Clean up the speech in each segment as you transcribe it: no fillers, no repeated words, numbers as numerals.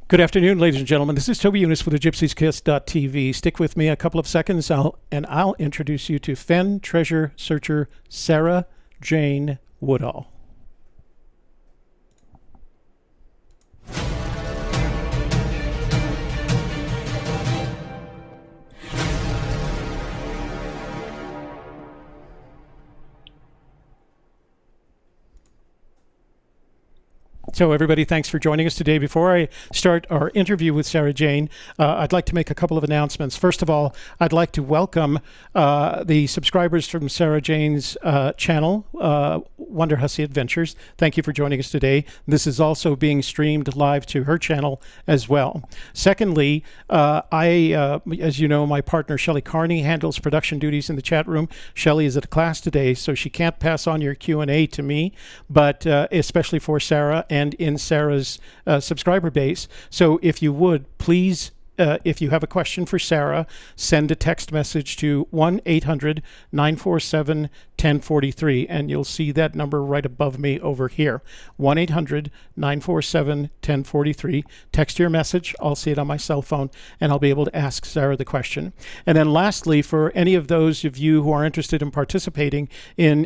Good afternoon, ladies and gentlemen. This is Toby Eunice with the gypsieskiss.tv. Stick with me a couple of seconds, I'll introduce you to Fenn treasure searcher Sarah Jane Woodall. So everybody, thanks for joining us today. Before I start our interview with Sarah Jane, I'd like to make a couple of announcements. First of all, I'd like to welcome the subscribers from Sarah Jane's channel, Wonderhussy Adventures. Thank you for joining us today. This is also being streamed live to her channel as well. Secondly, as you know, my partner Shelley Carney handles production duties in the chat room. Shelley is at a class today, so she can't pass on your Q&A to me, but especially for Sarah and in Sarah's subscriber base. So if you would, please, if you have a question for Sarah, send a text message to 1-800-947-1043, and you'll see that number right above me over here, 1-800-947-1043. Text your message. I'll see it on my cell phone, and I'll be able to ask Sarah the question. And then lastly, for any of those of you who are interested in participating in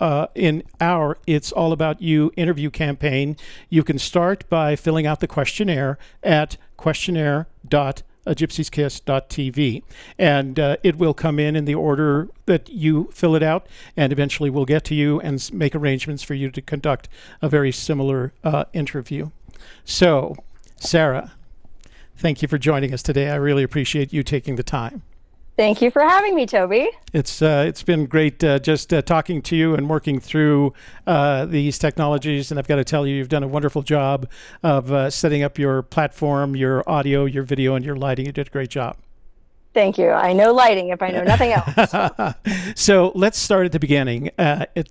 our It's All About You interview campaign, you can start by filling out the questionnaire at questionnaire.gypsieskiss.tv, and it will come in the order that you fill it out, and eventually we'll get to you and make arrangements for you to conduct a very similar interview. So, Sarah, thank you for joining us today. I really appreciate you taking the time. Thank you for having me, Toby. It's been great just talking to you and working through these technologies. And I've got to tell you, you've done a wonderful job of setting up your platform, your audio, your video, and your lighting. You did a great job. Thank you. I know lighting if I know nothing else. So let's start at the beginning.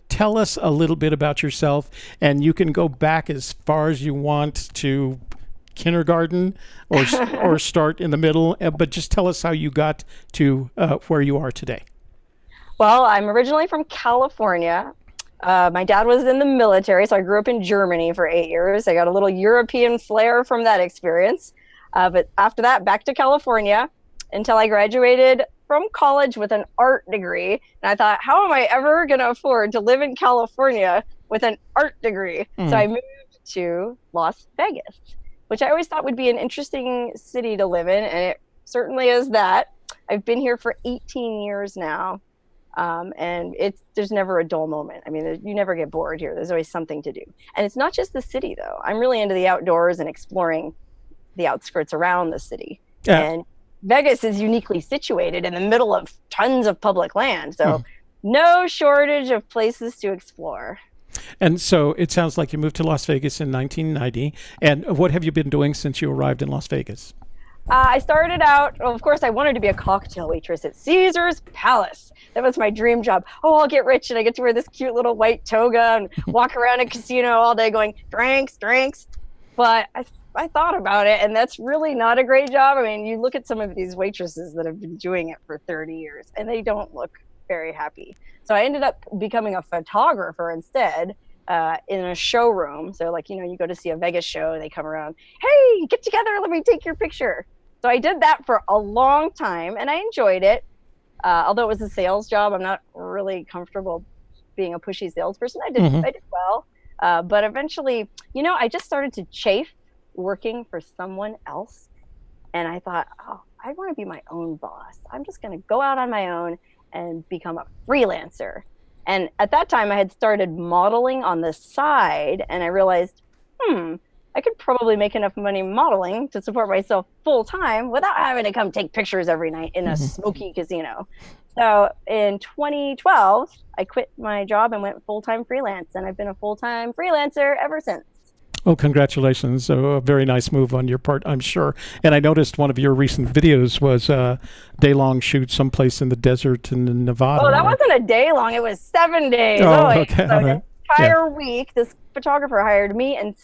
Tell us a little bit about yourself, and you can go back as far as you want to kindergarten or start in the middle, but just tell us how you got to where you are today. Well, I'm originally from California. My dad was in the military, so I grew up in Germany for 8 years. I got a little European flair from that experience. But after that, back to California until I graduated from college with an art degree. And I thought, how am I ever going to afford to live in California with an art degree? So I moved to Las Vegas, which I always thought would be an interesting city to live in, and it certainly is that. I've been here for 18 years now, and there's never a dull moment. I mean, you never get bored here. There's always something to do. And it's not just the city, though. I'm really into the outdoors and exploring the outskirts around the city. Yeah. And Vegas is uniquely situated in the middle of tons of public land, so no shortage of places to explore. And so it sounds like you moved to Las Vegas in 1990. And what have you been doing since you arrived in Las Vegas? I started out, well, of course, I wanted to be a cocktail waitress at Caesar's Palace. That was my dream job. Oh, I'll get rich and I get to wear this cute little white toga and walk around a casino all day going, drinks, drinks. But I thought about it, and that's really not a great job. I mean, you look at some of these waitresses that have been doing it for 30 years, and they don't look very happy. So I ended up becoming a photographer instead in a showroom. So like, you go to see a Vegas show, they come around, hey, get together, let me take your picture. So I did that for a long time and I enjoyed it. Although it was a sales job, I'm not really comfortable being a pushy salesperson. I did well. But eventually, I just started to chafe working for someone else. And I thought, oh, I want to be my own boss. I'm just going to go out on my own and become a freelancer. And at that time, I had started modeling on the side, and I realized, I could probably make enough money modeling to support myself full time without having to come take pictures every night in a smoky casino. So in 2012, I quit my job and went full-time freelance, and I've been a full-time freelancer ever since. Well, congratulations. A very nice move on your part, I'm sure. And I noticed one of your recent videos was a day-long shoot someplace in the desert in Nevada. Oh, that wasn't a day long. It was 7 days. Okay. So an entire week, this photographer hired me and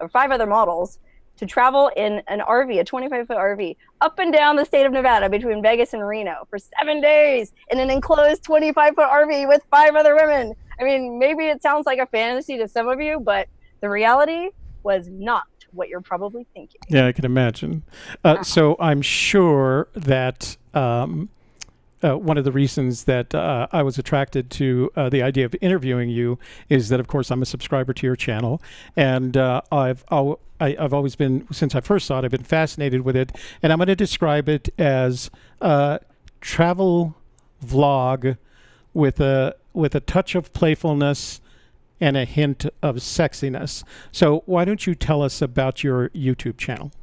5 other models to travel in an RV, a 25-foot RV, up and down the state of Nevada between Vegas and Reno for 7 days in an enclosed 25-foot RV with 5 other women. I mean, maybe it sounds like a fantasy to some of you, but the reality was not what you're probably thinking. Yeah, I can imagine. So I'm sure that one of the reasons that I was attracted to the idea of interviewing you is that, of course, I'm a subscriber to your channel, and I've always been, since I first saw it, I've been fascinated with it, and I'm going to describe it as a travel vlog with a touch of playfulness and a hint of sexiness. So why don't you tell us about your YouTube channel?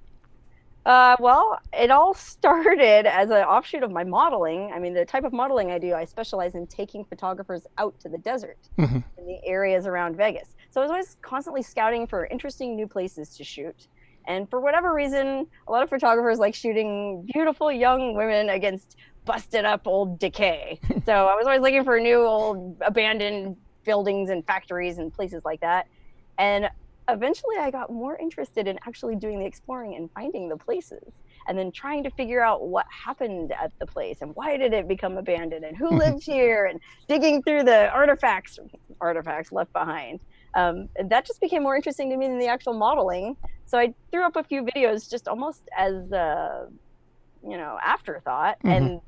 Well, it all started as an offshoot of my modeling. I mean, the type of modeling I do, I specialize in taking photographers out to the desert Hmm. in the areas around Vegas. So I was always constantly scouting for interesting new places to shoot. And for whatever reason, a lot of photographers like shooting beautiful young women against busted up old decay. So I was always looking for new old abandoned buildings and factories and places like that. And eventually I got more interested in actually doing the exploring and finding the places and then trying to figure out what happened at the place and why did it become abandoned and who lived here and digging through the artifacts left behind. And that just became more interesting to me than the actual modeling. So I threw up a few videos just almost as afterthought, and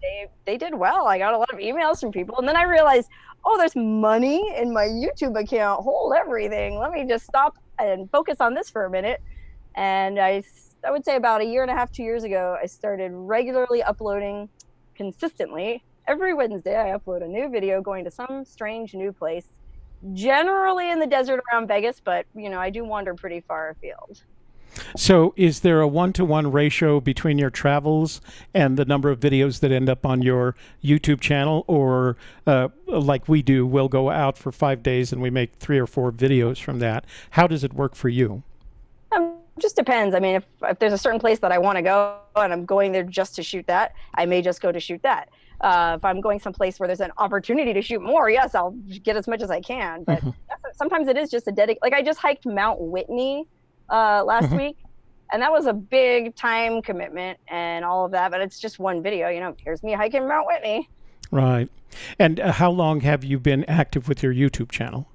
they did well. I got a lot of emails from people, and then I realized, oh, there's money in my YouTube account. Hold everything. Let me just stop and focus on this for a minute. And I would say about a year and a half, 2 years ago, I started regularly uploading consistently. Every Wednesday, I upload a new video going to some strange new place, generally in the desert around Vegas, but I do wander pretty far afield. So is there a one-to-one ratio between your travels and the number of videos that end up on your YouTube channel? Or like we do, we'll go out for 5 days and we make 3 or 4 videos from that. How does it work for you? Just depends. I mean, if there's a certain place that I want to go and I'm going there just to shoot that, I may just go to shoot that. If I'm going someplace where there's an opportunity to shoot more, yes, I'll get as much as I can. But sometimes it is just like I just hiked Mount Whitney last week, and that was a big time commitment and all of that, but it's just one video. Here's me hiking Mount Whitney. Right. And how long have you been active with your YouTube channel?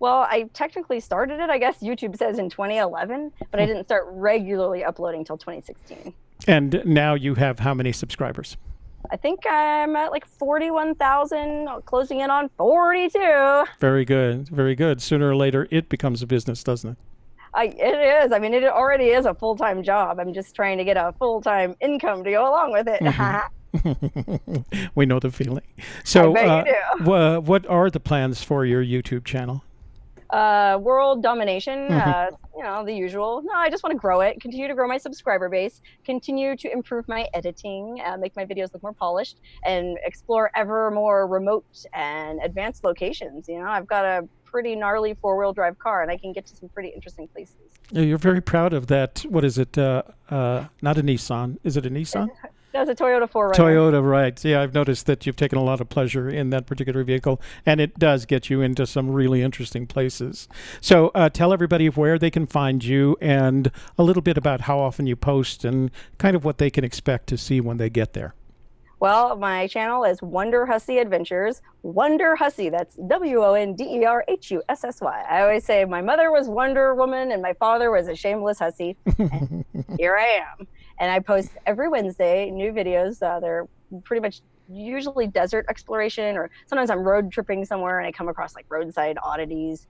Well, I technically started it, I guess YouTube says, in 2011, but I didn't start regularly uploading until 2016. And now you have how many subscribers? I think I'm at like 41,000, closing in on 42. Very good. Very good. Sooner or later, it becomes a business, doesn't it? It is. I mean, it already is a full-time job. I'm just trying to get a full-time income to go along with it. We know the feeling. So I bet you do. What are the plans for your YouTube channel? World domination, the usual. No, I just want to grow it, continue to grow my subscriber base, continue to improve my editing, make my videos look more polished, and explore ever more remote and advanced locations. I've got a pretty gnarly 4-wheel drive car, and I can get to some pretty interesting places. You're very proud of that. What is it? Not a Nissan. Is it a Nissan? That's a Toyota 4Runner. Toyota, right. Yeah, I've noticed that you've taken a lot of pleasure in that particular vehicle, and it does get you into some really interesting places. So tell everybody where they can find you and a little bit about how often you post and kind of what they can expect to see when they get there. Well, my channel is Wonderhussy Adventures. Wonderhussy, that's Wonderhusssy. I always say my mother was Wonder Woman and my father was a shameless hussy. And here I am. And I post every Wednesday new videos. They're pretty much usually desert exploration, or sometimes I'm road tripping somewhere and I come across like roadside oddities.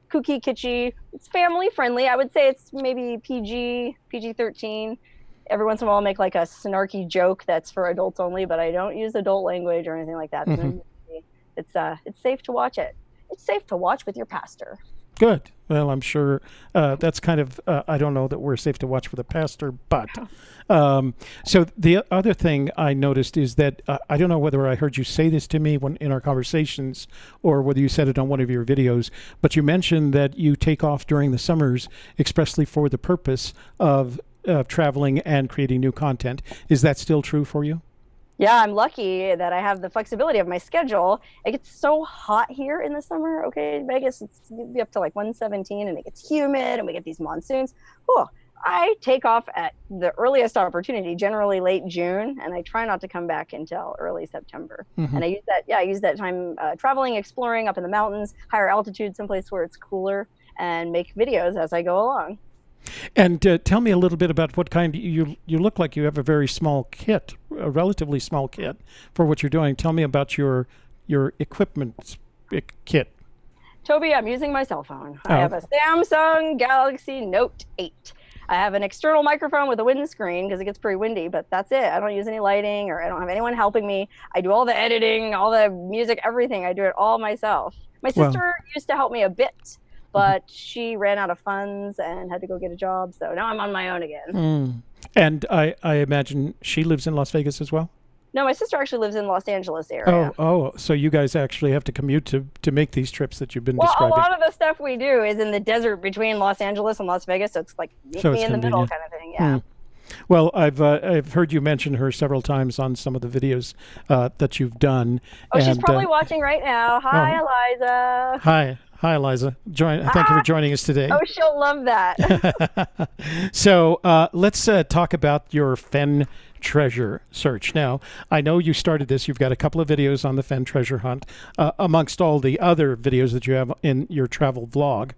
Kooky, kitschy. It's family friendly. I would say it's maybe PG-13. Every once in a while I'll make like a snarky joke that's for adults only, but I don't use adult language or anything like that. It's safe to watch it. It's safe to watch with your pastor. Good. Well, I'm sure that's kind of, I don't know that we're safe to watch with a pastor, but so the other thing I noticed is that I don't know whether I heard you say this to me in our conversations or whether you said it on one of your videos, but you mentioned that you take off during the summers expressly for the purpose of traveling and creating new content. Is that still true for you? Yeah, I'm lucky that I have the flexibility of my schedule. It gets so hot here in the summer. Okay, in Vegas, it's be up to like 117 and it gets humid and we get these monsoons. Whew. I take off at the earliest opportunity, generally late June, and I try not to come back until early September. And I use that time traveling, exploring up in the mountains, higher altitude, someplace where it's cooler, and make videos as I go along. And tell me a little bit about what kind you look like you have a very small kit, a relatively small kit for what you're doing. Tell me about your equipment kit. Toby, I'm using my cell phone. I Oh, have a Samsung Galaxy Note 8. I have an external microphone with a windscreen because it gets pretty windy, but that's it. I don't use any lighting or I don't have anyone helping me. I do all the editing, all the music, everything. I do it all myself. My well. sister used to help me a bit, Mhm. but she ran out of funds and had to go get a job. So now I'm on my own again. Mm. And I imagine she lives in Las Vegas as well. No, my sister actually lives in Los Angeles area. Oh, so you guys actually have to commute to make these trips that you've been Well, a describing. lot of the stuff we do is in the desert between Los Angeles and Las Vegas, so it's like meet So me it's in the middle convenient. kind of thing. Hmm. Yeah. Well, I've heard you mention her several times on some of the videos that you've done, Oh, she's and probably watching right now. Hi, oh, Eliza. hi, Eliza. Thank you for Ah, joining us today. oh, she'll love that. So let's talk about your Fenn treasure search. Now, I know you started this. You've got a couple of videos on the Fenn treasure hunt, amongst all the other videos that you have in your travel vlog.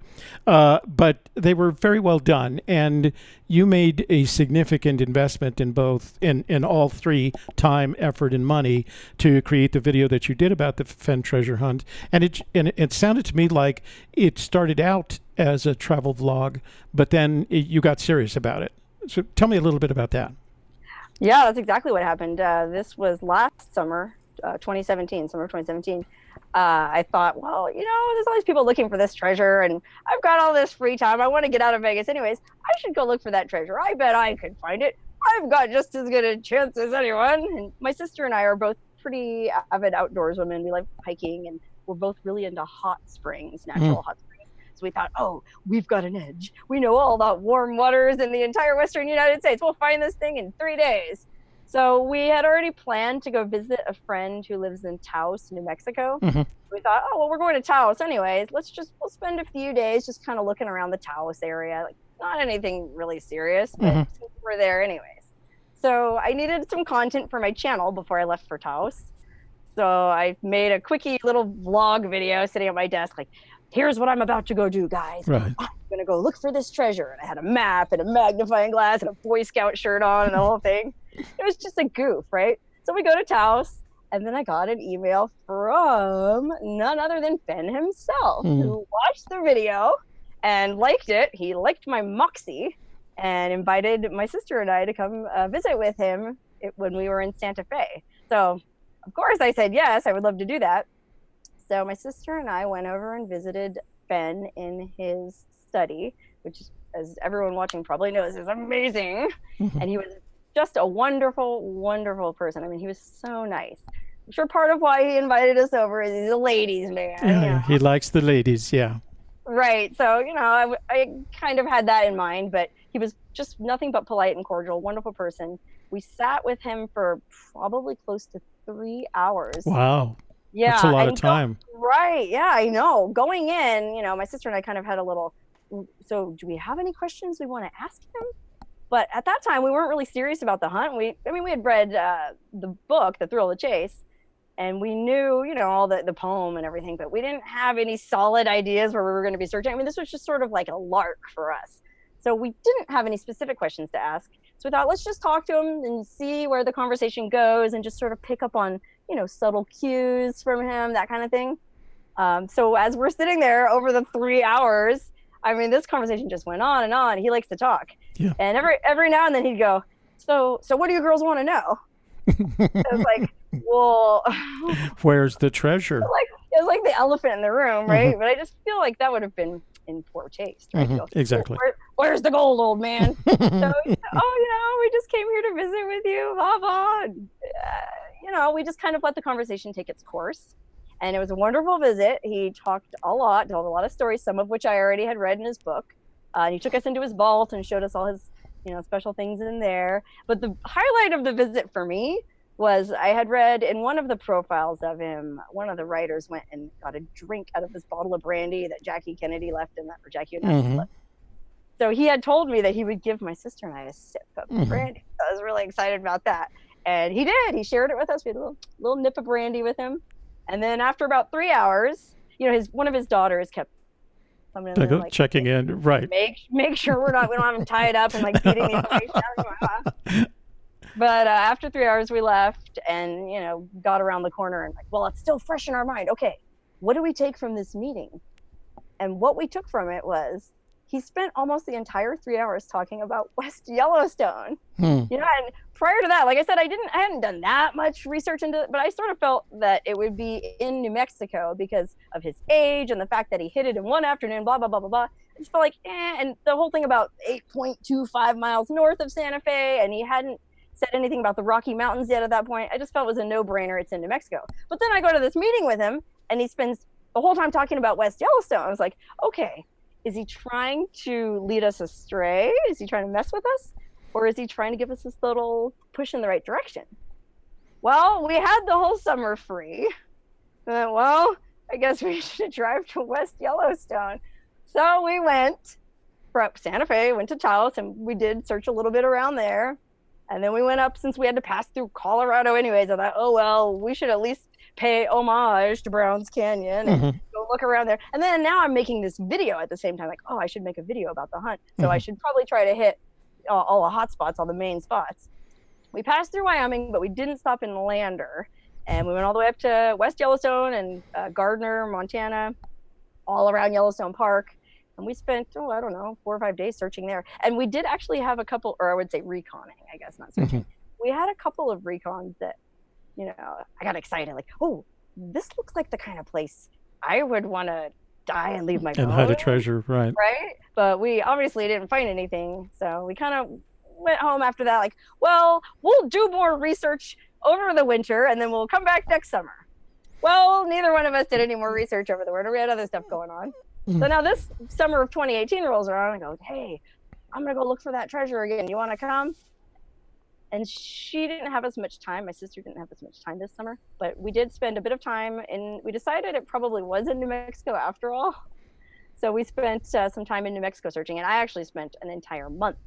But they were very well done, and you made a significant investment in both, in all three, time, effort, and money to create the video that you did about the Fenn treasure hunt. And it sounded to me like it started out as a travel vlog, but then you got serious about it. So tell me a little bit about that. Yeah, that's exactly what happened. This was last summer, 2017, summer of 2017. I thought, well, there's all these people looking for this treasure, and I've got all this free time. I want to get out of Vegas anyways. I should go look for that treasure. I bet I could find it. I've got just as good a chance as anyone. And my sister and I are both pretty avid outdoors women. We like hiking, and we're both really into hot springs, Mm, natural hot springs. So we thought, oh, we've got an edge. We know all about warm waters in the entire Western United States. We'll find this thing in 3 days. So we had already planned to go visit a friend who lives in Taos, New Mexico. hmm We thought, oh, well, we're going to Taos anyways. We'll spend a few days just kind of looking around the Taos area. Like, not anything really serious, but hmm since we're there anyways. So I needed some content for my channel before I left for Taos. So I made a quickie little vlog video sitting at my desk, like, here's what I'm about to go do, guys. Right. I'm gonna go look for this treasure. And I had a map and a magnifying glass and a Boy Scout shirt on and the whole thing. It was just a goof, right? So we go to Taos, and then I got an email from none other than Fenn himself, Mm. who watched the video and liked it. He liked my moxie and invited my sister and I to come visit with him when we were in Santa Fe. So of course, I said yes, I would love to do that. So my sister and I went over and visited Fenn in his study, which, as everyone watching probably knows, is amazing. hmm And he was just a wonderful, wonderful person. I mean, he was so nice. I'm sure part of why he invited us over is he's a ladies' man. Yeah, he likes the ladies. Yeah. Right. So, I kind of had that in mind, but he was just nothing but polite and cordial, wonderful person. We sat with him for probably close to 3 hours. Wow. That's a Yeah, lot of and time. right. Yeah, I know. Going in, my sister and I kind of had a little, so do we have any questions we want to ask him? But at that time, we weren't really serious about the hunt. We had read the book, The Thrill of the Chase, and we knew, all the poem and everything, but we didn't have any solid ideas where we were going to be searching. I mean, this was just sort of like a lark for us. So we didn't have any specific questions to ask. So we thought, let's just talk to him and see where the conversation goes and just sort of pick up on, subtle cues from him, that kind of thing. So as we're sitting there over the 3 hours, I mean, this conversation just went on and on. He likes to talk. Yeah. And every now and then he'd go, so what do you girls want to know? It was like, well, Where's the treasure? it was like the elephant in the room, right? But I just feel like that would have been in poor taste, right? Go, Exactly. Where's the gold, old man? So, we just came here to visit with you, blah, blah. We just kind of let the conversation take its course. And it was a wonderful visit. He talked a lot, told a lot of stories, some of which I already had read in his book. He took us into his vault and showed us all his, special things in there. But the highlight of the visit for me was I had read in one of the profiles of him, one of the writers went and got a drink out of this bottle of brandy that Jackie Kennedy left in that, or Jackie Onassis left. So he had told me that he would give my sister and I a sip of the brandy. So I was really excited about that. And he did. He shared it with us. We had a little nip of brandy with him. And then after about 3 hours, one of his daughters kept coming in there like checking in, right? Make sure we don't have them tied up and like feeding the information out. But after 3 hours, we left and, got around the corner and like, well, it's still fresh in our mind. Okay, what do we take from this meeting? And what we took from it was he spent almost the entire 3 hours talking about West Yellowstone. And prior to that, like I said, I hadn't done that much research into it, but I sort of felt that it would be in New Mexico because of his age and the fact that he hit it in one afternoon, blah, blah, blah, blah, blah. I just felt like, and the whole thing about 8.25 miles north of Santa Fe, and he hadn't said anything about the Rocky Mountains yet at that point. I just felt it was a no-brainer. It's in New Mexico. But then I go to this meeting with him, and he spends the whole time talking about West Yellowstone. I was like, okay, is he trying to lead us astray? Is he trying to mess with us? Or is he trying to give us this little push in the right direction? Well, we had the whole summer free. Well, I guess we should drive to West Yellowstone. So we went from Santa Fe, went to Taos, and we did search a little bit around there. And then we went up, since we had to pass through Colorado anyways. I thought, oh, well, we should at least pay homage to Browns Canyon and go look around there. And then now I'm making this video at the same time, like, oh, I should make a video about the hunt. So I should probably try to hit all the hot spots, all the main spots. We passed through Wyoming, but we didn't stop in Lander. And we went all the way up to West Yellowstone and Gardner, Montana, all around Yellowstone Park. And we spent, 4 or 5 days searching there. And we did actually have a couple, or I would say reconning, I guess, not searching. We had a couple of recons that, I got excited. Like, oh, this looks like the kind of place I would want to die and leave my phone. And hide a treasure, right? Right? But we obviously didn't find anything. So we kind of went home after that, like, well, we'll do more research over the winter and then we'll come back next summer. Well, neither one of us did any more research over the winter. We had other stuff going on. So now this summer of 2018 rolls around and I go, hey, I'm going to go look for that treasure again. You want to come? And she didn't have as much time. My sister didn't have as much time this summer, but we did spend a bit of time we decided it probably was in New Mexico after all. So we spent some time in New Mexico searching, and I actually spent an entire month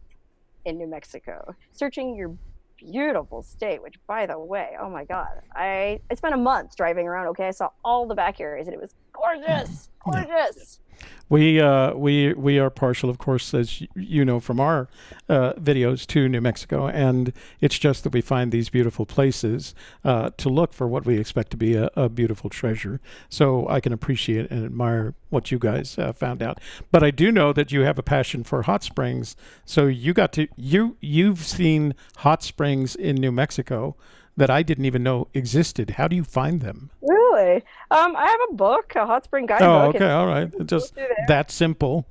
in New Mexico searching your beautiful state, which, by the way, oh my God, I spent a month driving around. Okay, I saw all the back areas, and it was gorgeous, gorgeous. We are partial, of course, as you know from our videos, to New Mexico, and it's just that we find these beautiful places to look for what we expect to be a beautiful treasure. So I can appreciate and admire what you guys found out. But I do know that you have a passion for hot springs. So you've seen hot springs in New Mexico that I didn't even know existed. How do you find them? Really? I have a book, a hot spring guidebook. Oh, okay, all right. Just that simple.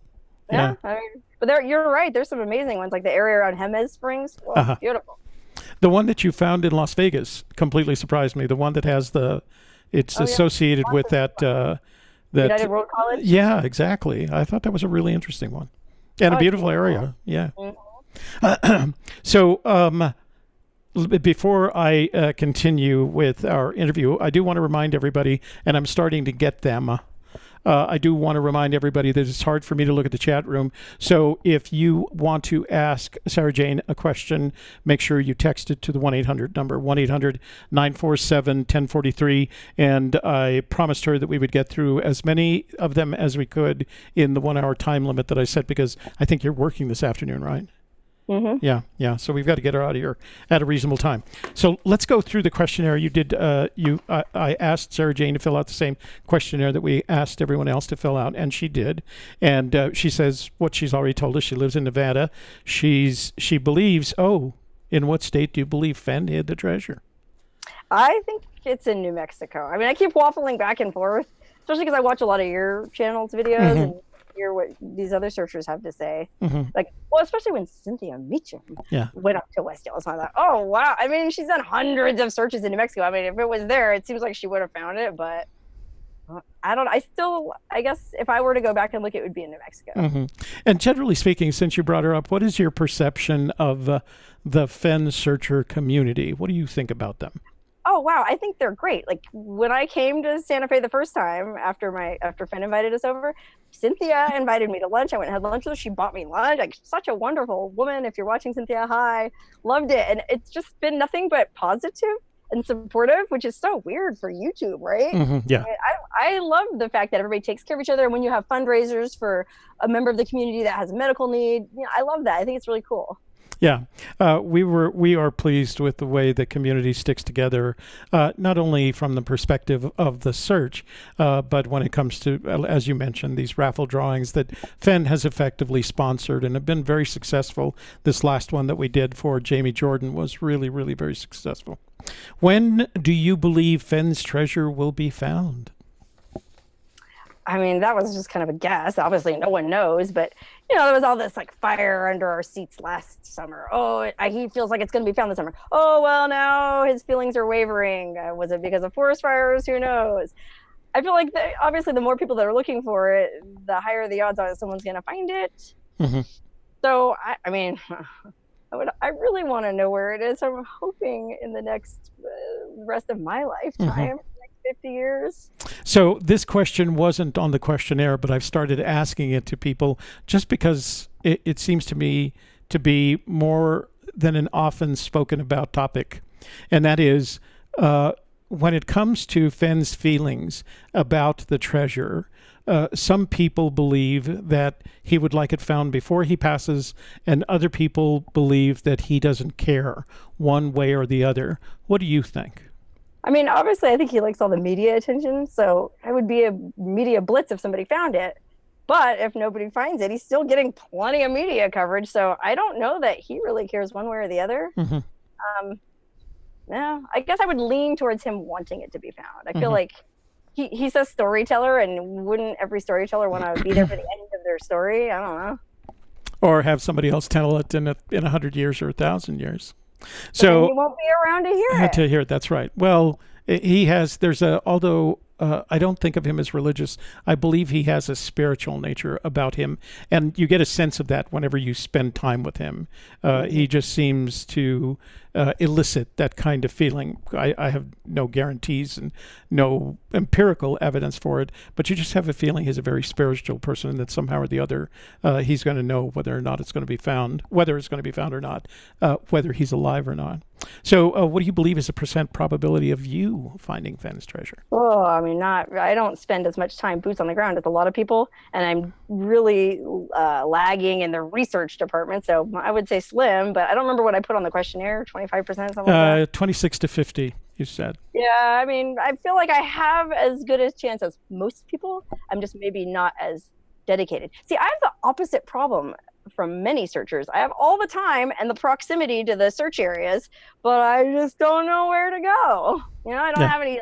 Yeah. But you're right. There's some amazing ones, like the area around Jemez Springs. Whoa, beautiful. The one that you found in Las Vegas completely surprised me. The one that has it's associated with that United World College? Yeah, exactly. I thought that was a really interesting one. And a beautiful area. Yeah. So, before I continue with our interview, I do want to remind everybody, and I'm starting to get them, I do want to remind everybody that it's hard for me to look at the chat room. So if you want to ask Sarah Jane a question, make sure you text it to the 1-800 number, 1-800-947-1043. And I promised her that we would get through as many of them as we could in the 1 hour time limit that I set, because I think you're working this afternoon, right? Yeah. So we've got to get her out of here at a reasonable time. So let's go through the questionnaire. You did. I asked Sarah Jane to fill out the same questionnaire that we asked everyone else to fill out, and she did. And she says what she's already told us. She lives in Nevada. She believes. Oh, in what state do you believe Fenn hid the treasure? I think it's in New Mexico. I mean, I keep waffling back and forth, especially because I watch a lot of your channel's videos and hear what these other searchers have to say. Like, well, especially when Cynthia Meacham went up to West Yellowstone. I thought, oh wow. I mean, she's done hundreds of searches in New Mexico. I mean, if it was there, it seems like she would have found it, but I guess if I were to go back and look, it would be in New Mexico. And generally speaking, since you brought her up, what is your perception of the Fenn searcher community? What do you think about them? Oh wow, I think they're great. Like when I came to Santa Fe the first time after Fenn invited us over, Cynthia invited me to lunch. I went and had lunch with her. She bought me lunch. Like, such a wonderful woman. If you're watching, Cynthia, hi. Loved it. And it's just been nothing but positive and supportive, which is so weird for YouTube, right? Yeah. I love the fact that everybody takes care of each other. And when you have fundraisers for a member of the community that has a medical need, I love that. I think it's really cool. Yeah, we are pleased with the way the community sticks together, not only from the perspective of the search, but when it comes to, as you mentioned, these raffle drawings that Fenn has effectively sponsored and have been very successful. This last one that we did for Jamie Jordan was really, really very successful. When do you believe Fenn's treasure will be found? I mean, that was just kind of a guess. Obviously, no one knows, but there was all this like fire under our seats last summer. Oh, he feels like it's going to be found this summer. Oh, well, now his feelings are wavering. Was it because of forest fires? Who knows? I feel like obviously the more people that are looking for it, the higher the odds are that someone's going to find it. So, I mean, I really want to know where it is. I'm hoping in the next rest of my lifetime. 50 years. So this question wasn't on the questionnaire, but I've started asking it to people just because it seems to me to be more than an often spoken about topic. And that is when it comes to Fenn's feelings about the treasure, some people believe that he would like it found before he passes, and other people believe that he doesn't care one way or the other. What do you think? I mean, obviously, I think he likes all the media attention, so it would be a media blitz if somebody found it. But if nobody finds it, he's still getting plenty of media coverage. So I don't know that he really cares one way or the other. Yeah, I guess I would lean towards him wanting it to be found. I feel like he's a storyteller, and wouldn't every storyteller want to be there for the end of their story? I don't know. Or have somebody else tell it in 100 years or 1,000 years. So he won't be around to hear it. To hear it, that's right. Well, he has. Although I don't think of him as religious, I believe he has a spiritual nature about him, and you get a sense of that whenever you spend time with him. He just seems to elicit that kind of feeling. I have no guarantees and no empirical evidence for it, but you just have a feeling he's a very spiritual person, and that somehow or the other he's going to know whether or not it's going to be found, whether it's going to be found or not, whether he's alive or not. So what do you believe is the percent probability of you finding Fenn's treasure? Oh, I mean, I don't spend as much time boots on the ground as a lot of people, and I'm really lagging in the research department. So I would say slim, but I don't remember what I put on the questionnaire, 25%, something like that. 26 to 50, you said. Yeah, I mean, I feel like I have as good a chance as most people. I'm just maybe not as dedicated. See, I have the opposite problem from many searchers. I have all the time and the proximity to the search areas, but I just don't know where to go. I don't have any.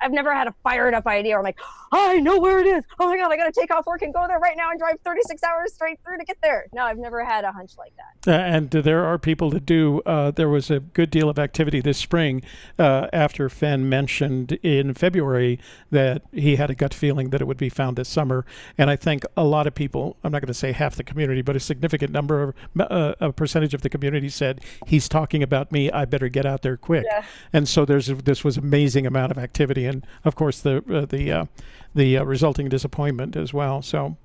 I've never had a fired up idea where I'm like, I know where it is. Oh my God, I got to take off work and go there right now and drive 36 hours straight through to get there. No, I've never had a hunch like that. And there are people that do. There was a good deal of activity this spring after Fenn mentioned in February that he had a gut feeling that it would be found this summer. And I think a lot of people, I'm not going to say half the community, but a significant number of a percentage of the community said, he's talking about me, I better get out there quick. Yeah. And so this was amazing amount of activity. And of course the resulting disappointment as well. So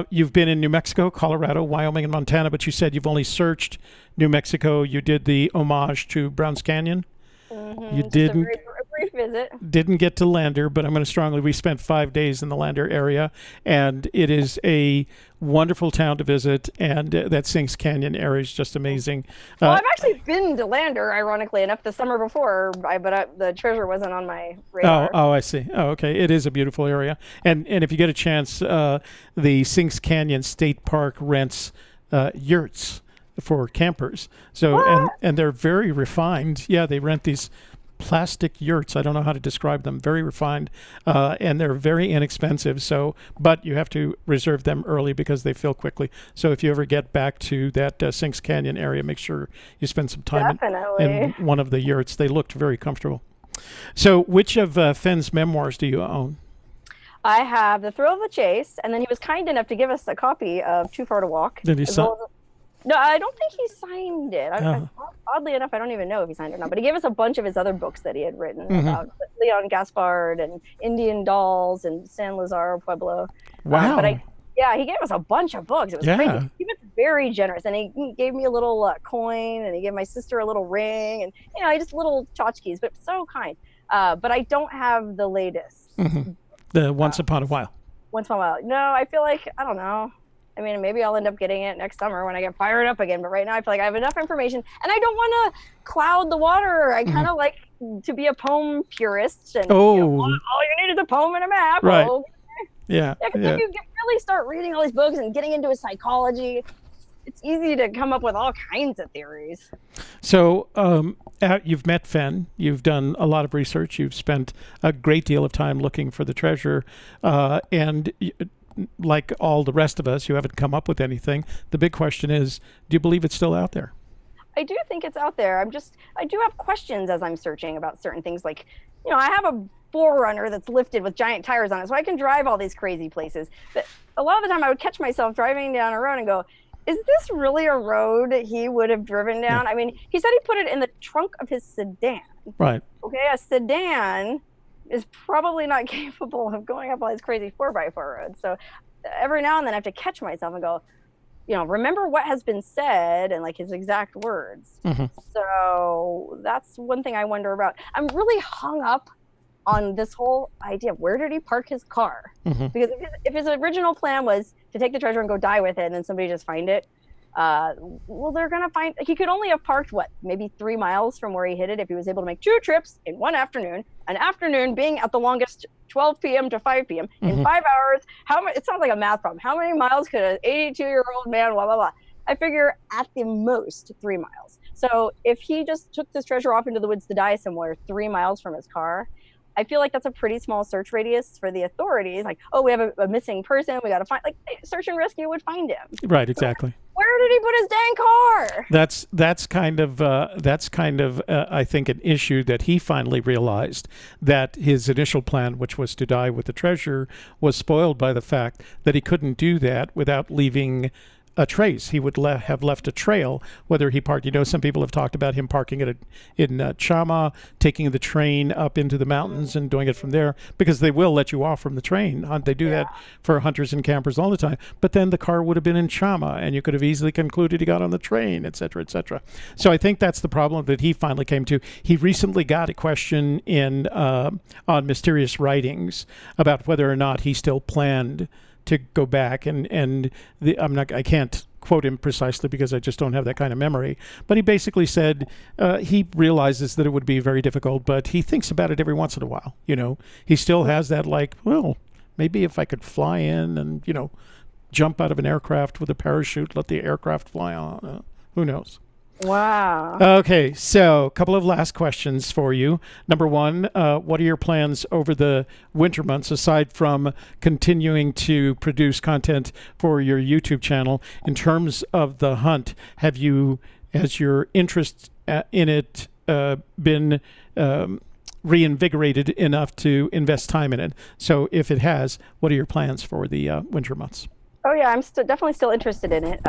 you've been in New Mexico, Colorado, Wyoming, and Montana, but you said you've only searched New Mexico. You did the homage to Browns Canyon. You didn't. A brief visit. Didn't get to Lander, but I'm going to strongly. We spent 5 days in the Lander area, and it is a wonderful town to visit. And that Sinks Canyon area is just amazing. Well, I've actually been to Lander, ironically enough, the summer before, but the treasure wasn't on my radar. Oh, I see. Oh, okay. It is a beautiful area, and if you get a chance, the Sinks Canyon State Park rents yurts for campers. So and they're very refined. Yeah, they rent these plastic yurts. I don't know how to describe them. Very refined, and they're very inexpensive. So, but you have to reserve them early because they fill quickly. So if you ever get back to that Sinks Canyon area, make sure you spend some time in one of the yurts. They looked very comfortable. So which of Fenn's memoirs do you own? I have The Thrill of the Chase, and then he was kind enough to give us a copy of Too Far to Walk. Did he sign? No, I don't think he signed it. Oddly enough, I don't even know if he signed it or not. But he gave us a bunch of his other books that he had written about Leon Gaspard and Indian Dolls and San Lazaro Pueblo. Wow. Yeah, he gave us a bunch of books. It was Yeah. crazy. He was very generous, and he gave me a little coin, and he gave my sister a little ring, and just little tchotchkes, but so kind. But I don't have the latest. The Once Upon a While. Once in a while. No, I feel like I don't know. I mean, maybe I'll end up getting it next summer when I get fired up again. But right now, I feel like I have enough information, and I don't want to cloud the water. I kind of like to be a poem purist, and all you need is a poem and a map. Right. Oh, Yeah. because if you really start reading all these books and getting into psychology, it's easy to come up with all kinds of theories. So you've met Fenn. You've done a lot of research. You've spent a great deal of time looking for the treasure, and like all the rest of us, you haven't come up with anything. The big question is, do you believe it's still out there? I do think it's out there. I do have questions as I'm searching about certain things. Like, I have a Forerunner that's lifted with giant tires on it, so I can drive all these crazy places. But a lot of the time I would catch myself driving down a road and go, is this really a road he would have driven down? Yeah. I mean, he said he put it in the trunk of his sedan. Right. Okay, a sedan is probably not capable of going up all these crazy 4x4 roads. So every now and then I have to catch myself and go, remember what has been said and like his exact words. So that's one thing I wonder about. I'm really hung up on this whole idea of where did he park his car? Because if his original plan was to take the treasure and go die with it and then somebody just find it, well, they're going to find, he could only have parked, maybe 3 miles from where he hid it if he was able to make 2 trips in one afternoon, an afternoon being at the longest 12 p.m. to 5 p.m. in 5 hours. It sounds like a math problem. How many miles could an 82-year-old man, blah, blah, blah. I figure at the most 3 miles. So if he just took this treasure off into the woods to die somewhere 3 miles from his car, I feel like that's a pretty small search radius for the authorities. Like, oh, we have a missing person. We got to find, search and rescue would find him. Right, exactly. Where did he put his dang car? That's kind of I think an issue that he finally realized, that his initial plan, which was to die with the treasure, was spoiled by the fact that he couldn't do that without leaving a trace. He would have left a trail, whether he parked. Some people have talked about him parking it in Chama, taking the train up into the mountains and doing it from there, because they will let you off from the train. They do that for hunters and campers all the time. But then the car would have been in Chama, and you could have easily concluded he got on the train, et cetera, et cetera. So I think that's the problem that he finally came to. He recently got a question on Mysterious Writings about whether or not he still planned to go back, and I can't quote him precisely because I just don't have that kind of memory, but he basically said he realizes that it would be very difficult, but he thinks about it every once in a while. He still has that, like, well, maybe if I could fly in and jump out of an aircraft with a parachute, let the aircraft fly on, who knows. Wow. Okay, so a couple of last questions for you. Number one, what are your plans over the winter months, aside from continuing to produce content for your YouTube channel? In terms of the hunt, has your interest in it been reinvigorated enough to invest time in it? So if it has, what are your plans for the winter months? Oh yeah, I'm definitely still interested in it.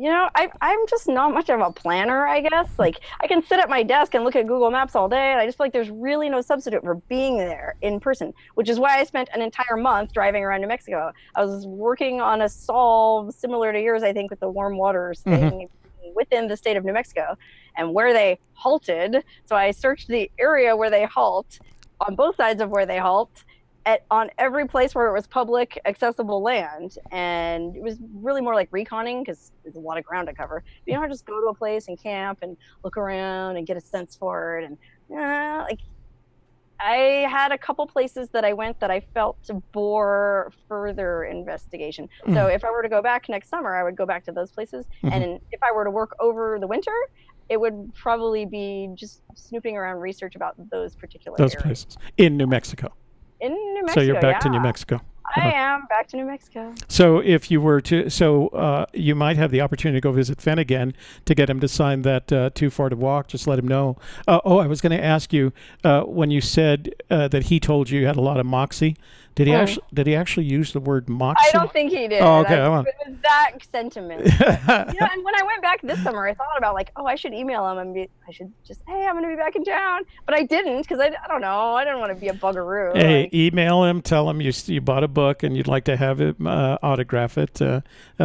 I'm just not much of a planner, I guess. Like, I can sit at my desk and look at Google Maps all day, and I just feel like there's really no substitute for being there in person, which is why I spent an entire month driving around New Mexico. I was working on a solve similar to yours, I think, with the warm waters thing within the state of New Mexico and where they halted. So I searched the area where they halt, on both sides of where they halt, on every place where it was public accessible land, and it was really more like reconning because there's a lot of ground to cover. But, I just go to a place and camp and look around and get a sense for it. And I had a couple places that I went that I felt bore further investigation. So if I were to go back next summer, I would go back to those places. And if I were to work over the winter, it would probably be just snooping around research about those particular areas. Places in New Mexico. In New Mexico, so you're back to New Mexico. I am back to New Mexico. So if you were to, you might have the opportunity to go visit Fenn again to get him to sign that Too Far to Walk. Just let him know. I was going to ask you, when you said that he told you had a lot of moxie, did he actually use the word moxie? I don't think he did. Oh, okay. It was that sentiment. And when I went back this summer, I thought about I should email him and I should just, hey, I'm going to be back in town. But I didn't because I don't know. I didn't want to be a buggeroo. Hey, email him. Tell him you bought a book book and you'd like to have him autograph it,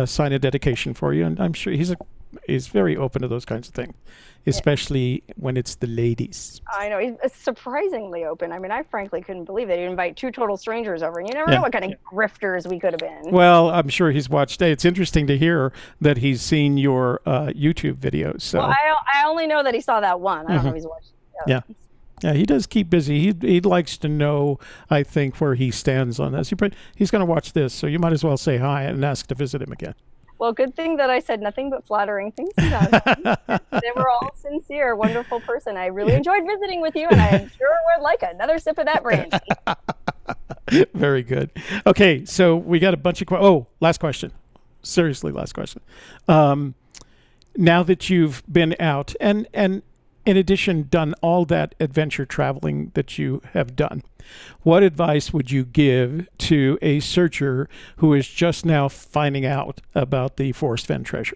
sign a dedication for you, and I'm sure he's very open to those kinds of things, especially when it's the ladies. I know, he's surprisingly open. I mean, I frankly couldn't believe that he'd invite two total strangers over, and you never know what kind of grifters we could have been. Well, I'm sure he's watched. It's interesting to hear that he's seen your YouTube videos. So well, I only know that he saw that one. I don't know if he's watched yeah. Yeah, he does keep busy. He likes to know, I think, where he stands on this. He's going to watch this, so you might as well say hi and ask to visit him again. Well, good thing that I said nothing but flattering things about him. They were all sincere, wonderful person. I really enjoyed visiting with you, and I sure would like another sip of that brandy. Very good. Okay, so we got a bunch of last question. Seriously, last question. Now that you've been out and in addition done all that adventure traveling that you have done, what advice would you give to a searcher who is just now finding out about the Forest Fenn treasure?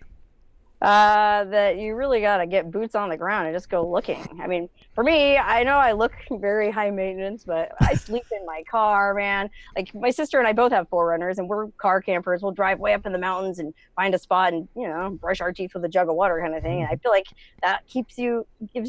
That you really got to get boots on the ground and just go looking. I mean, for me, I know I look very high maintenance, but I sleep in my car, man. Like my sister and I both have Forerunners, and we're car campers. We'll drive way up in the mountains and find a spot and, brush our teeth with a jug of water kind of thing. And I feel like that gives you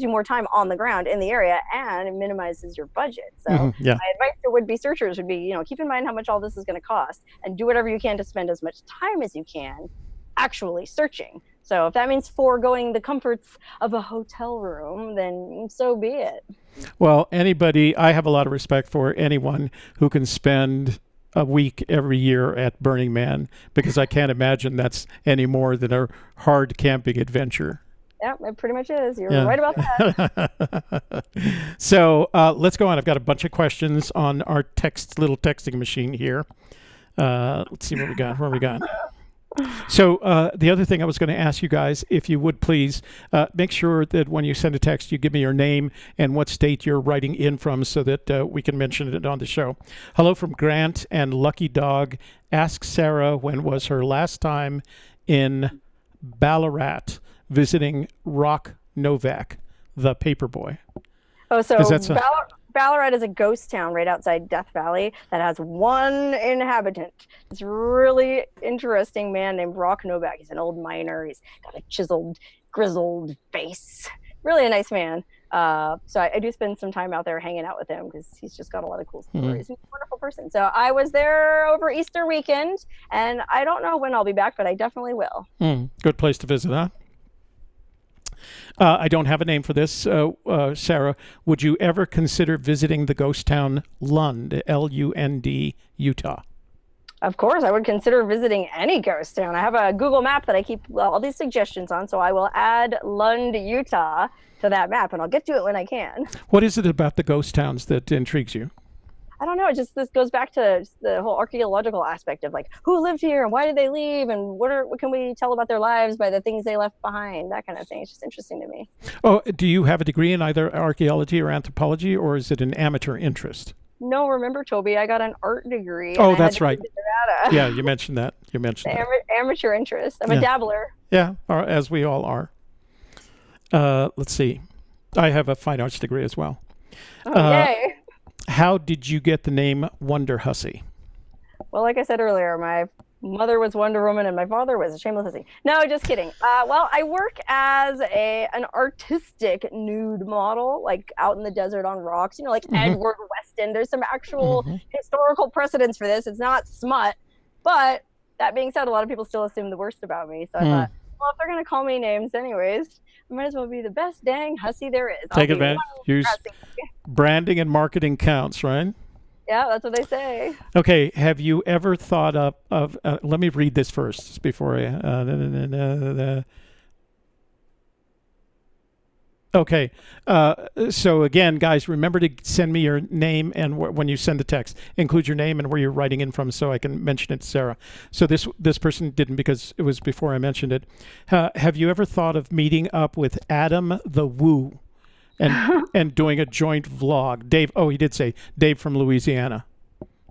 more time on the ground in the area, and it minimizes your budget. So my advice to would-be searchers would be, keep in mind how much all this is going to cost, and do whatever you can to spend as much time as you can actually searching. So if that means foregoing the comforts of a hotel room, then so be it. Well, I have a lot of respect for anyone who can spend a week every year at Burning Man, because I can't imagine that's any more than a hard camping adventure. Yeah, it pretty much is. You're right about that. So let's go on. I've got a bunch of questions on our little texting machine here. Let's see what we got. Where we got? So the other thing I was going to ask you guys, if you would please make sure that when you send a text, you give me your name and what state you're writing in from, so that we can mention it on the show. Hello from Grant and Lucky Dog. Ask Sarah when was her last time in Ballarat visiting Rock Novak, the Paperboy. Oh, so Ballarat is a ghost town right outside Death Valley that has one inhabitant. This really interesting man named Rock Novak. He's an old miner. He's got a chiseled, grizzled face. Really a nice man. So I do spend some time out there hanging out with him because he's just got a lot of cool stories. He's a wonderful person. So I was there over Easter weekend, and I don't know when I'll be back, but I definitely will. Good place to visit, huh? I don't have a name for this. Sarah, would you ever consider visiting the ghost town Lund, L-U-N-D, Utah? Of course, I would consider visiting any ghost town. I have a Google map that I keep all these suggestions on, so I will add Lund, Utah to that map, and I'll get to it when I can. What is it about the ghost towns that intrigues you? I don't know. This goes back to the whole archaeological aspect of like who lived here and why did they leave and what can we tell about their lives by the things they left behind, that kind of thing. It's just interesting to me. Oh, do you have a degree in either archaeology or anthropology, or is it an amateur interest? No, remember, Toby, I got an art degree. Oh, that's right. Yeah, you mentioned that. Amateur interest. I'm a dabbler. Yeah, as we all are. Let's see. I have a fine arts degree as well. Oh, yay. How did you get the name Wonderhussy? Well, like I said earlier, my mother was Wonder Woman and my father was a shameless hussy. No, just kidding. Well, I work as an artistic nude model, like out in the desert on rocks, like Edward Weston. There's some actual historical precedence for this. It's not smut. But that being said, a lot of people still assume the worst about me. So I thought, well, if they're going to call me names anyways, I might as well be the best dang hussy there is. Take advantage. Use branding and marketing counts, right? Yeah, that's what they say. Okay, have you ever thought of let me read this first before I... Okay, so again, guys, remember to send me your name and when you send the text, include your name and where you're writing in from so I can mention it to Sarah. So this person didn't because it was before I mentioned it. Have you ever thought of meeting up with Adam the Woo and doing a joint vlog? Dave, he did say Dave from Louisiana.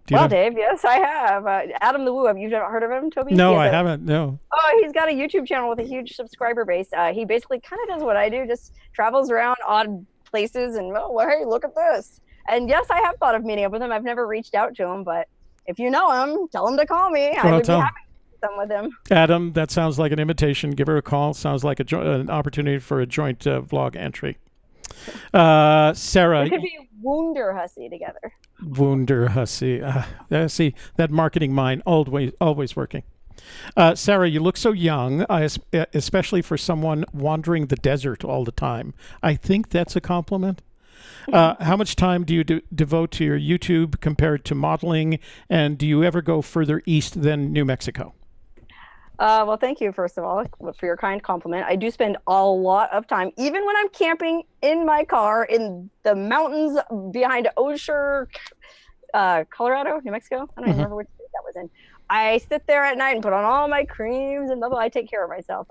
Dave, yes, I have. Adam the Woo, have you heard of him, Toby? No, I haven't, no. Oh, he's got a YouTube channel with a huge subscriber base. He basically kind of does what I do, just travels around odd places and, hey, look at this. And yes, I have thought of meeting up with him. I've never reached out to him, but if you know him, tell him to call me. I would be happy to do some with him. Adam, that sounds like an invitation. Give her a call. Sounds like an opportunity for a joint vlog entry. Sarah. It could be Wonderhussy together. Wonderhussy. See, that marketing mind always working. Sarah, you look so young, especially for someone wandering the desert all the time. I think that's a compliment. How much time do you devote to your YouTube compared to modeling? And do you ever go further east than New Mexico? Well, thank you, first of all, for your kind compliment. I do spend a lot of time, even when I'm camping in my car in the mountains behind Osher, Colorado, New Mexico. I don't even remember which state that was in. I sit there at night and put on all my creams and blah, blah. I take care of myself.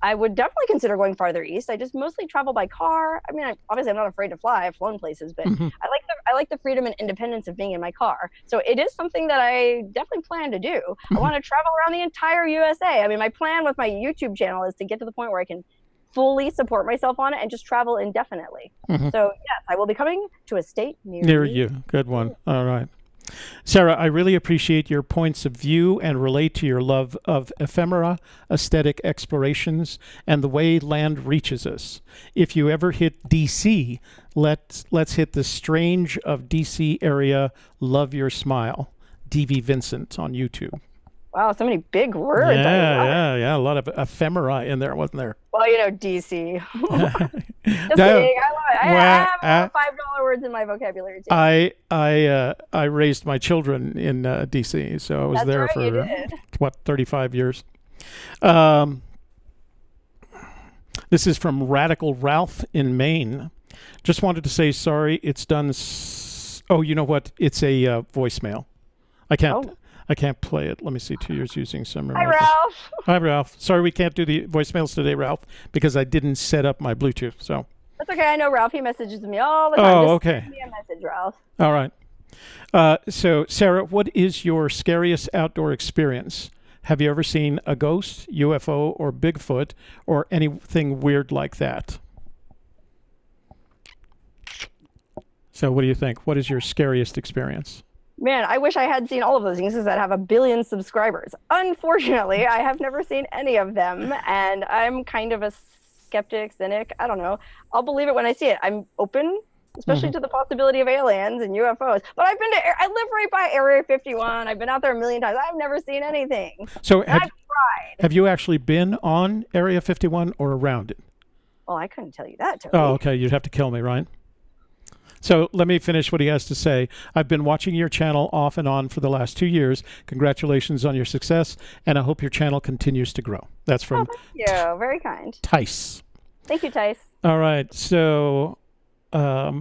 I would definitely consider going farther east. I just mostly travel by car. I mean, obviously, I'm not afraid to fly. I've flown places, but I like the freedom and independence of being in my car. So it is something that I definitely plan to do. I want to travel around the entire USA. I mean, my plan with my YouTube channel is to get to the point where I can fully support myself on it and just travel indefinitely. So yes, I will be coming to a state near you. Good one. All right. Sarah, I really appreciate your points of view and relate to your love of ephemera, aesthetic explorations, and the way land reaches us. If you ever hit DC, let's hit the strange of DC area. Love your smile. DV Vincent on YouTube. Wow, so many big words. Yeah. A lot of ephemera in there, wasn't there? Well, you know, DC. Just kidding. I love it. I have $5 words in my vocabulary too. I raised my children in DC, so I was there for 35 years. This is from Radical Ralph in Maine. Just wanted to say sorry. It's done. Oh, you know what? It's a voicemail. I can't play it. Let me see. 2 years using summer. Hi, Ralph. Hi, Ralph. Sorry, we can't do the voicemails today, Ralph, because I didn't set up my Bluetooth. So that's okay. I know Ralph. He messages me all the time. Oh, Just okay. send me a message, Ralph. All right. So, Sarah, what is your scariest outdoor experience? Have you ever seen a ghost, UFO, or Bigfoot, or anything weird like that? So, what do you think? What is your scariest experience? Man, I wish I had seen all of those things because I'd have 1 billion subscribers. Unfortunately, I have never seen any of them, and I'm kind of a skeptic, cynic. I don't know. I'll believe it when I see it. I'm open, especially to the possibility of aliens and UFOs. But I live right by Area 51. I've been out there 1 million times. I've never seen anything. So have you actually been on Area 51 or around it? Well, I couldn't tell you that, Toby. Oh, okay. You'd have to kill me, right? So let me finish what he has to say. I've been watching your channel off and on for the last 2 years. Congratulations on your success, and I hope your channel continues to grow. That's from thank you. Very kind. Tice. Thank you, Tice. All right. So, hi,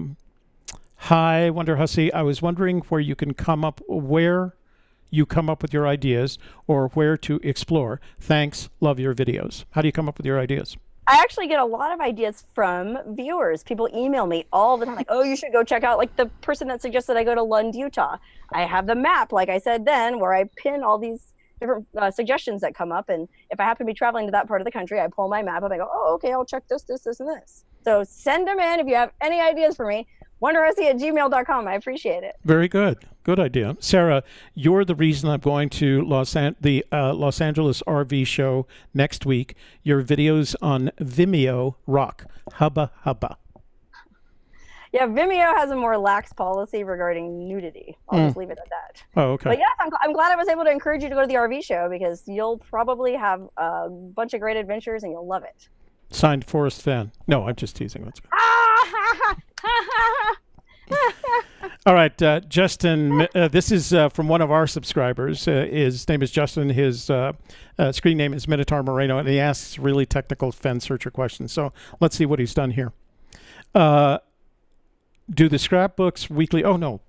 Wonderhussy. I was wondering where you come up with your ideas or where to explore. Thanks. Love your videos. How do you come up with your ideas? I actually get a lot of ideas from viewers. People email me all the time, like, oh, you should go check out, like the person that suggested I go to Lund, Utah. I have the map, like I said then, where I pin all these different suggestions that come up. And if I happen to be traveling to that part of the country, I pull my map up and I go, oh, okay, I'll check this, and this. So send them in if you have any ideas for me. Wonderhussy@gmail.com. I appreciate it. Very good. Good idea. Sarah, you're the reason I'm going to the Los Angeles RV show next week. Your videos on Vimeo rock. Hubba hubba. Yeah, Vimeo has a more lax policy regarding nudity. I'll just leave it at that. Oh, okay. But yes, I'm glad I was able to encourage you to go to the RV show because you'll probably have a bunch of great adventures and you'll love it. Signed, Forrest Fenn. No, I'm just teasing. That's good. All right, Justin, this is from one of our subscribers. His name is Justin. His screen name is Minotaur Moreno, and he asks really technical Fenn searcher questions. So let's see what he's done here. Do the scrapbooks weekly? Oh, no,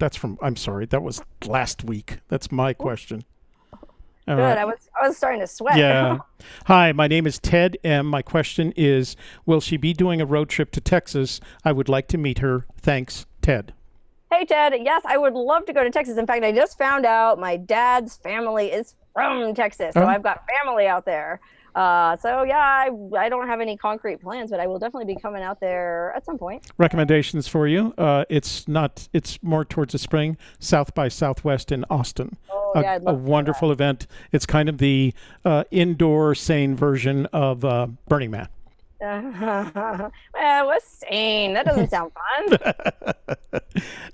I'm sorry. That was last week. That's my question. Good. Right. I was starting to sweat. Yeah. Hi, my name is Ted M. My question is, will she be doing a road trip to Texas? I would like to meet her. Thanks, Ted. Hey, Ted. Yes, I would love to go to Texas. In fact, I just found out my dad's family is from Texas. So I've got family out there. So yeah, I don't have any concrete plans, but I will definitely be coming out there at some point. Recommendations for you. It's more towards the spring, South by Southwest in Austin. Oh A, yeah, I'd a love to go wonderful event. It's kind of the indoor, sane version of Burning Man. that. What's sane? That doesn't sound fun.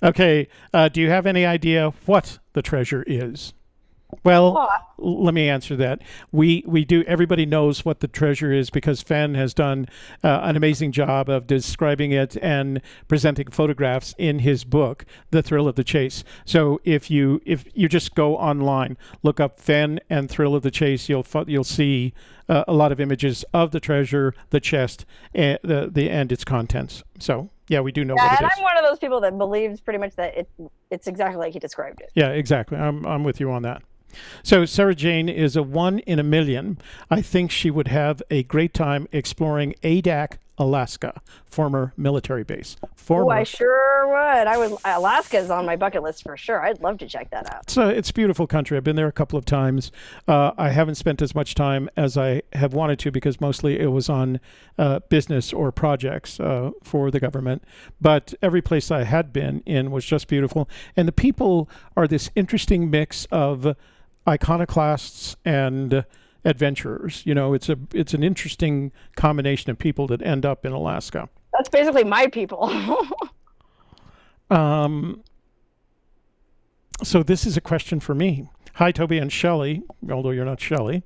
Okay. Do you have any idea what the treasure is? Well, Oh, let me answer that. We do. Everybody knows what the treasure is because Fenn has done an amazing job of describing it and presenting photographs in his book, The Thrill of the Chase. So if you just go online, look up Fenn and Thrill of the Chase, you'll see a lot of images of the treasure, the chest, and and its contents. So yeah, we do know what yeah, it and is. I'm one of those people that believes pretty much that it's exactly like he described it. Yeah, exactly. I'm with you on that. So Sarah Jane is a 1 in a million. I think she would have a great time exploring Adak, Alaska, former military base. Oh, I Former. sure would. I would. Alaska's on my bucket list for sure. I'd love to check that out. It's a beautiful country. I've been there a couple of times. I haven't spent as much time as I have wanted to because mostly it was on business or projects for the government. But every place I had been in was just beautiful. And the people are this interesting mix of iconoclasts and adventurers. It's an interesting combination of people that end up in Alaska. That's basically my people. Um, so this is a question for me. Hi, Toby and Shelley, although you're not Shelley.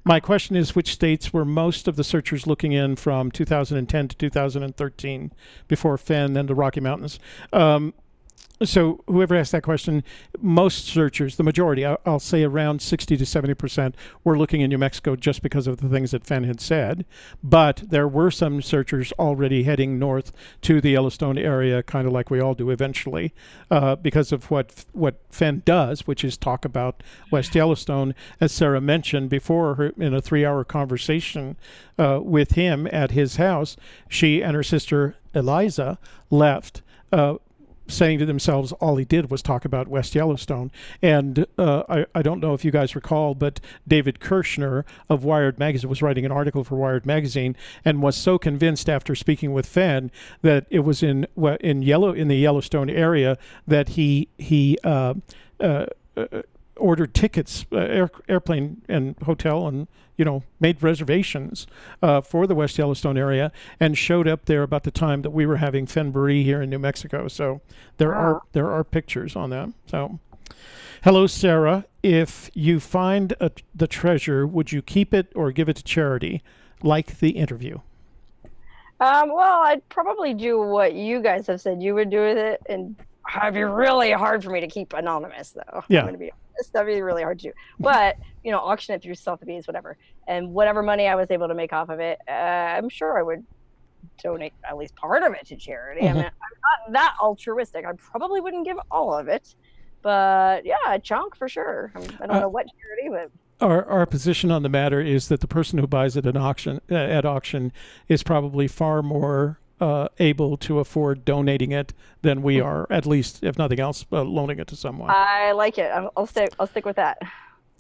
My question is, which states were most of the searchers looking in from 2010 to 2013 before Fenn and the Rocky Mountains? So whoever asked that question, most searchers, the majority, I'll say around 60 to 70%, were looking in New Mexico just because of the things that Fenn had said. But there were some searchers already heading north to the Yellowstone area, kind of like we all do eventually, because of what Fenn does, which is talk about West Yellowstone. As Sarah mentioned before, in a 3-hour conversation with him at his house, she and her sister Eliza left. Saying to themselves, all he did was talk about West Yellowstone. And I don't know if you guys recall, but David Kirshner of Wired Magazine was writing an article for Wired Magazine and was so convinced after speaking with Fenn that it was in the Yellowstone area that he ordered tickets, airplane and hotel, and made reservations for the West Yellowstone area, and showed up there about the time that we were having Fenn Brie here in New Mexico. So there are pictures on that. So, hello, Sarah. If you find the treasure, would you keep it or give it to charity, like the interview? Well, I'd probably do what you guys have said you would do with it, and it'd be really hard for me to keep anonymous, though. Yeah. I'm going to be honest. That'd be really hard to do. But, auction it through Sotheby's, whatever. And whatever money I was able to make off of it, I'm sure I would donate at least part of it to charity. I mean, I'm not that altruistic. I probably wouldn't give all of it. But, yeah, a chunk for sure. I don't know what charity, but... Our position on the matter is that the person who buys it at auction is probably far more able to afford donating it than we are, at least, if nothing else, loaning it to someone. I like it. I'll stick with that.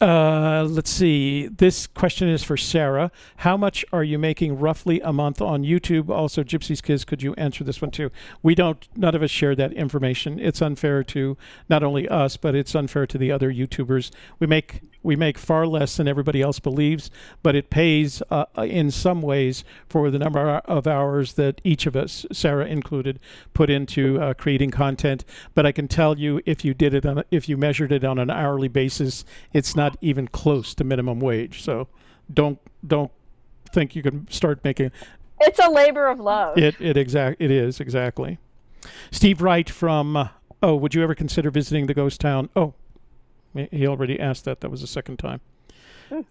Let's see. This question is for Sarah. How much are you making roughly a month on YouTube? Also, Gypsy's Kids, could you answer this one too? None of us share that information. It's unfair to not only us, but it's unfair to the other YouTubers. We make far less than everybody else believes, but it pays in some ways for the number of hours that each of us, Sarah included, put into creating content. But I can tell you, if you measured it on an hourly basis, it's not even close to minimum wage. So don't think you can start making. It's a labor of love. It is exactly. Steve Wright from would you ever consider visiting the ghost town? Oh, he already asked that. That was the second time.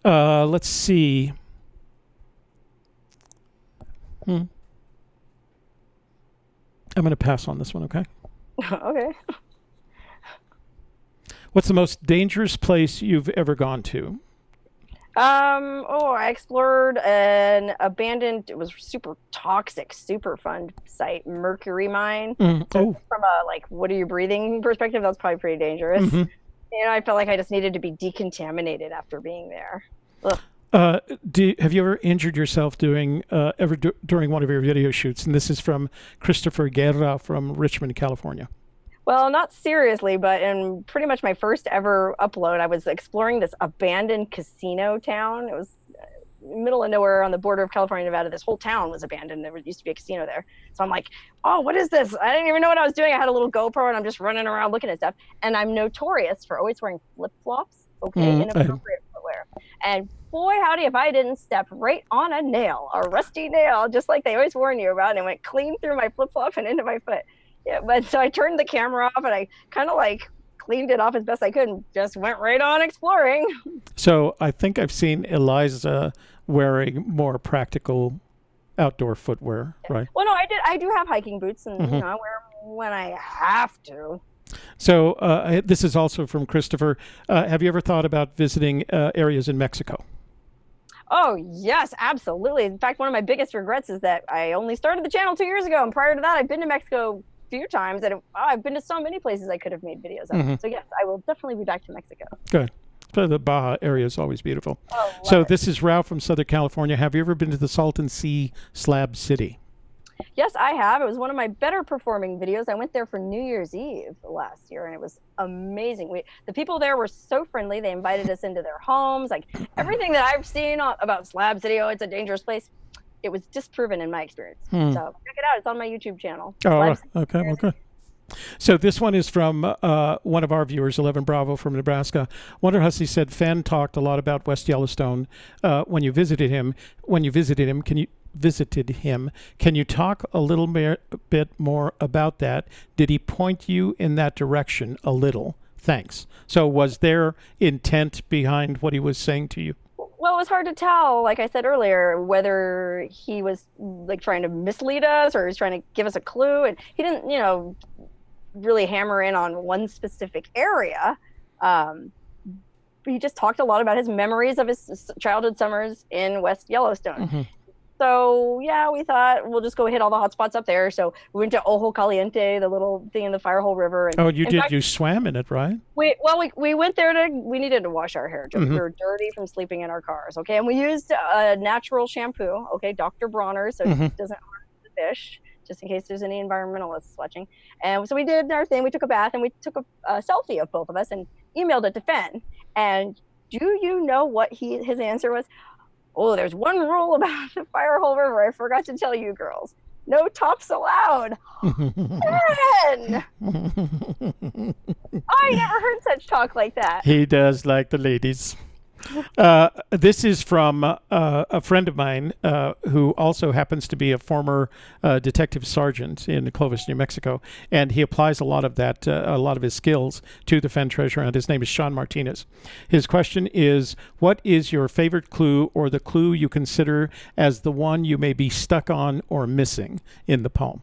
Let's see. I'm going to pass on this one, okay? Okay. What's the most dangerous place you've ever gone to? I explored an abandoned, it was super toxic, super fun site, mercury mine. So from a, what are you breathing perspective, that's probably pretty dangerous. I felt like I just needed to be decontaminated after being there. Ugh. Have you ever injured yourself during one of your video shoots? And this is from Christopher Guerra from Richmond, California. Well, not seriously, but in pretty much my first ever upload, I was exploring this abandoned casino town. It was middle of nowhere on the border of California and Nevada. This whole town was abandoned. There used to be a casino there. So I'm like, oh, what is this? I didn't even know what I was doing. I had a little GoPro and I'm just running around looking at stuff. And I'm notorious for always wearing flip-flops, inappropriate footwear. And boy, howdy, if I didn't step right on a nail, a rusty nail, just like they always warn you about, and it went clean through my flip-flop and into my foot. Yeah, but so I turned the camera off and I kind of like cleaned it off as best I could and just went right on exploring. So I think I've seen Eliza wearing more practical outdoor footwear, right? Well, no, I do have hiking boots, and I wear them when I have to. So this is also from Christopher. Have you ever thought about visiting areas in Mexico? Oh, yes, absolutely. In fact, one of my biggest regrets is that I only started the channel 2 years ago, and prior to that, I've been to Mexico few times, and I've been to so many places I could have made videos of. So yes, I will definitely be back to Mexico. Good. So the Baja area is always beautiful. Oh, so this is Ralph from Southern California. Have you ever been to the Salton Sea Slab City? Yes, I have. It was one of my better performing videos. I went there for New Year's Eve last year, and it was amazing. The people there were so friendly. They invited us into their homes. Like everything that I've seen about Slab City, oh, it's a dangerous place. It was disproven in my experience. So check it out. It's on my YouTube channel. Oh, okay. Well, good. So this one is from one of our viewers, 11 Bravo from Nebraska. Wonderhussy said Fenn talked a lot about West Yellowstone when you visited him. Can you talk a little bit more about that? Did he point you in that direction a little? Thanks. So was there intent behind what he was saying to you? Well, it was hard to tell, like I said earlier, whether he was like trying to mislead us or he was trying to give us a clue. And he didn't, really hammer in on one specific area. He just talked a lot about his memories of his childhood summers in West Yellowstone. So yeah, we thought we'll just go hit all the hot spots up there. So we went to Ojo Caliente, the little thing in the Firehole River. And, oh, you did? You swam in it, right? We went there we needed to wash our hair. We were dirty from sleeping in our cars. Okay, and we used a natural shampoo. Okay, Dr. Bronner, so it doesn't harm the fish, just in case there's any environmentalists watching. And so we did our thing. We took a bath and we took a selfie of both of us and emailed it to Fenn. And do you know what his answer was? Oh, there's one rule about the Firehole River I forgot to tell you girls. No tops allowed. Fenn! I never heard such talk like that. He does like the ladies. This is from a friend of mine who also happens to be a former detective sergeant in Clovis, New Mexico, and he applies a lot of his skills to the Fenn treasure hunt. His name is Sean Martinez. His question is, what is your favorite clue or the clue you consider as the one you may be stuck on or missing in the poem?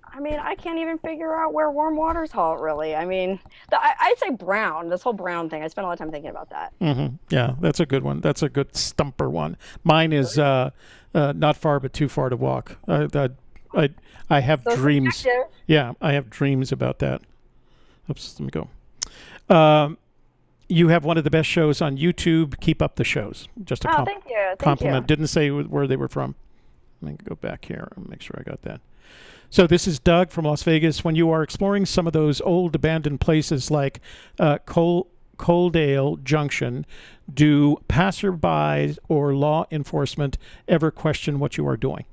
I mean, I can't even figure out where warm water's halt, really. I mean, I'd say brown, this whole brown thing. I spent a lot of time thinking about that. Yeah, that's a good one. That's a good stumper one. Mine is not far, but too far to walk. I have dreams. Subjective. Yeah, I have dreams about that. Oops, let me go. You have one of the best shows on YouTube. Keep up the shows. Just a thank you. compliment. Didn't say where they were from. Let me go back here and make sure I got that. So this is Doug from Las Vegas. When you are exploring some of those old abandoned places like Coaldale Junction, do passerbys or law enforcement ever question what you are doing?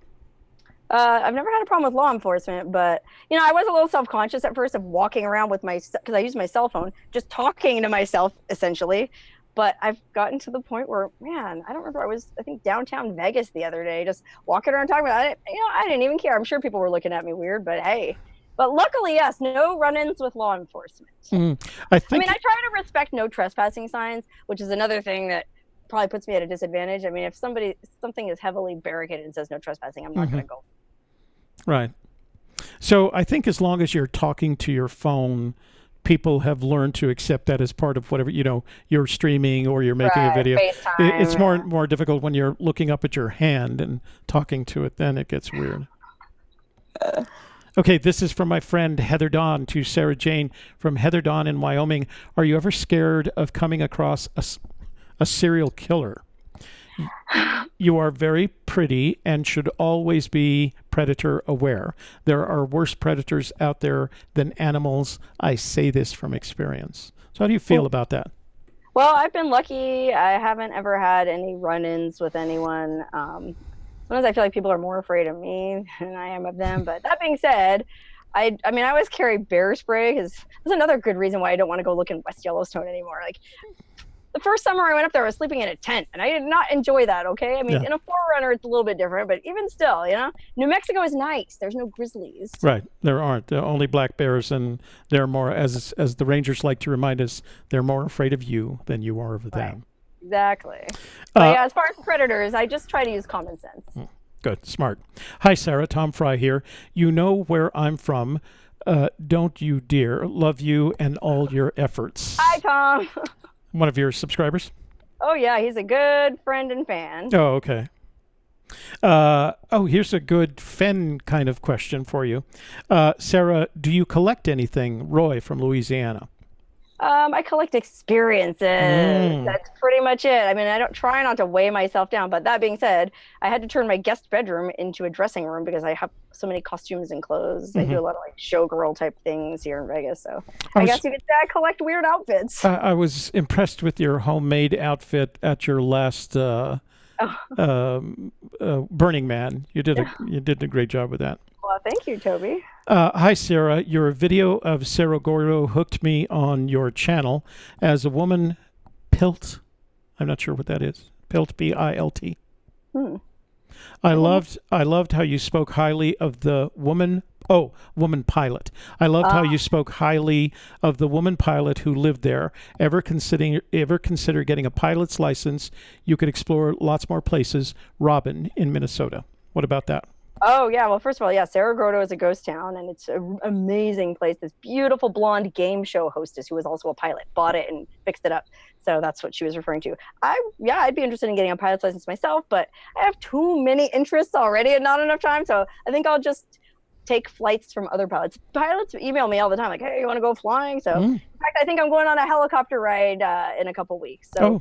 I've never had a problem with law enforcement, but I was a little self-conscious at first of walking around with because I use my cell phone, just talking to myself essentially. But I've gotten to the point where, man, I don't remember. I think downtown Vegas the other day, just walking around talking about it. I didn't even care. I'm sure people were looking at me weird, but hey. But luckily, yes, no run-ins with law enforcement. I try to respect no trespassing signs, which is another thing that probably puts me at a disadvantage. I mean, if something is heavily barricaded and says no trespassing, I'm not going to go. Right. So I think as long as you're talking to your phone, people have learned to accept that as part of whatever, you're streaming or you're making a video. FaceTime, it's more difficult when you're looking up at your hand and talking to it. Then it gets weird. Okay, this is from my friend Heather Dawn to Sarah Jane from Heather Dawn in Wyoming. Are you ever scared of coming across a serial killer? You are very pretty and should always be predator aware. There are worse predators out there than animals. I say this from experience. So how do you feel about that? Well, I've been lucky. I haven't ever had any run-ins with anyone. Sometimes I feel like people are more afraid of me than I am of them. But that being said, I mean, I always carry bear spray because that's another good reason why I don't want to go look in West Yellowstone anymore. Like the first summer I went up there, I was sleeping in a tent, and I did not enjoy that. Okay, I mean, Yeah. in a forerunner, it's a little bit different, but even still, New Mexico is nice. There's no grizzlies. Right. There aren't. There are only black bears, and they're more, as the rangers like to remind us, they're more afraid of you than you are of them. Right. Exactly. But yeah, as far as predators, I just try to use common sense. Good. Smart. Hi, Sarah. Tom Fry here. You know where I'm from. Don't you, dear? Love you and all your efforts. Hi, Tom. One of your subscribers? Oh, yeah. He's a good friend and fan. Oh, okay. Here's a good Fenn kind of question for you. Sarah, do you collect anything? Roy from Louisiana. I collect experiences. That's pretty much it. I mean, I don't try not to weigh myself down, but that being said, I had to turn my guest bedroom into a dressing room because I have so many costumes and clothes. I do a lot of like showgirl type things here in Vegas. So I guess you could say I collect weird outfits. I was impressed with your homemade outfit at your last Burning Man. You did a great job with that. Well, thank you, Toby. Hi, Sarah. Your video of Cerro Gordo hooked me on your channel. As a woman, Pilt. I'm not sure what that is. Pilt, P-I-L-T. I loved how you spoke highly of the woman. Oh, woman pilot. I loved how you spoke highly of the woman pilot who lived there. Ever consider getting a pilot's license? You could explore lots more places. Robin in Minnesota. What about that? Oh, yeah. Well, first of all, yeah, Cerro Gordo is a ghost town, and it's an amazing place. This beautiful blonde game show hostess who was also a pilot bought it and fixed it up. So that's what she was referring to. I'd be interested in getting a pilot's license myself, but I have too many interests already and not enough time. So I think I'll just take flights from other pilots. Pilots email me all the time, like, hey, you want to go flying? So in fact, I think I'm going on a helicopter ride in a couple weeks. So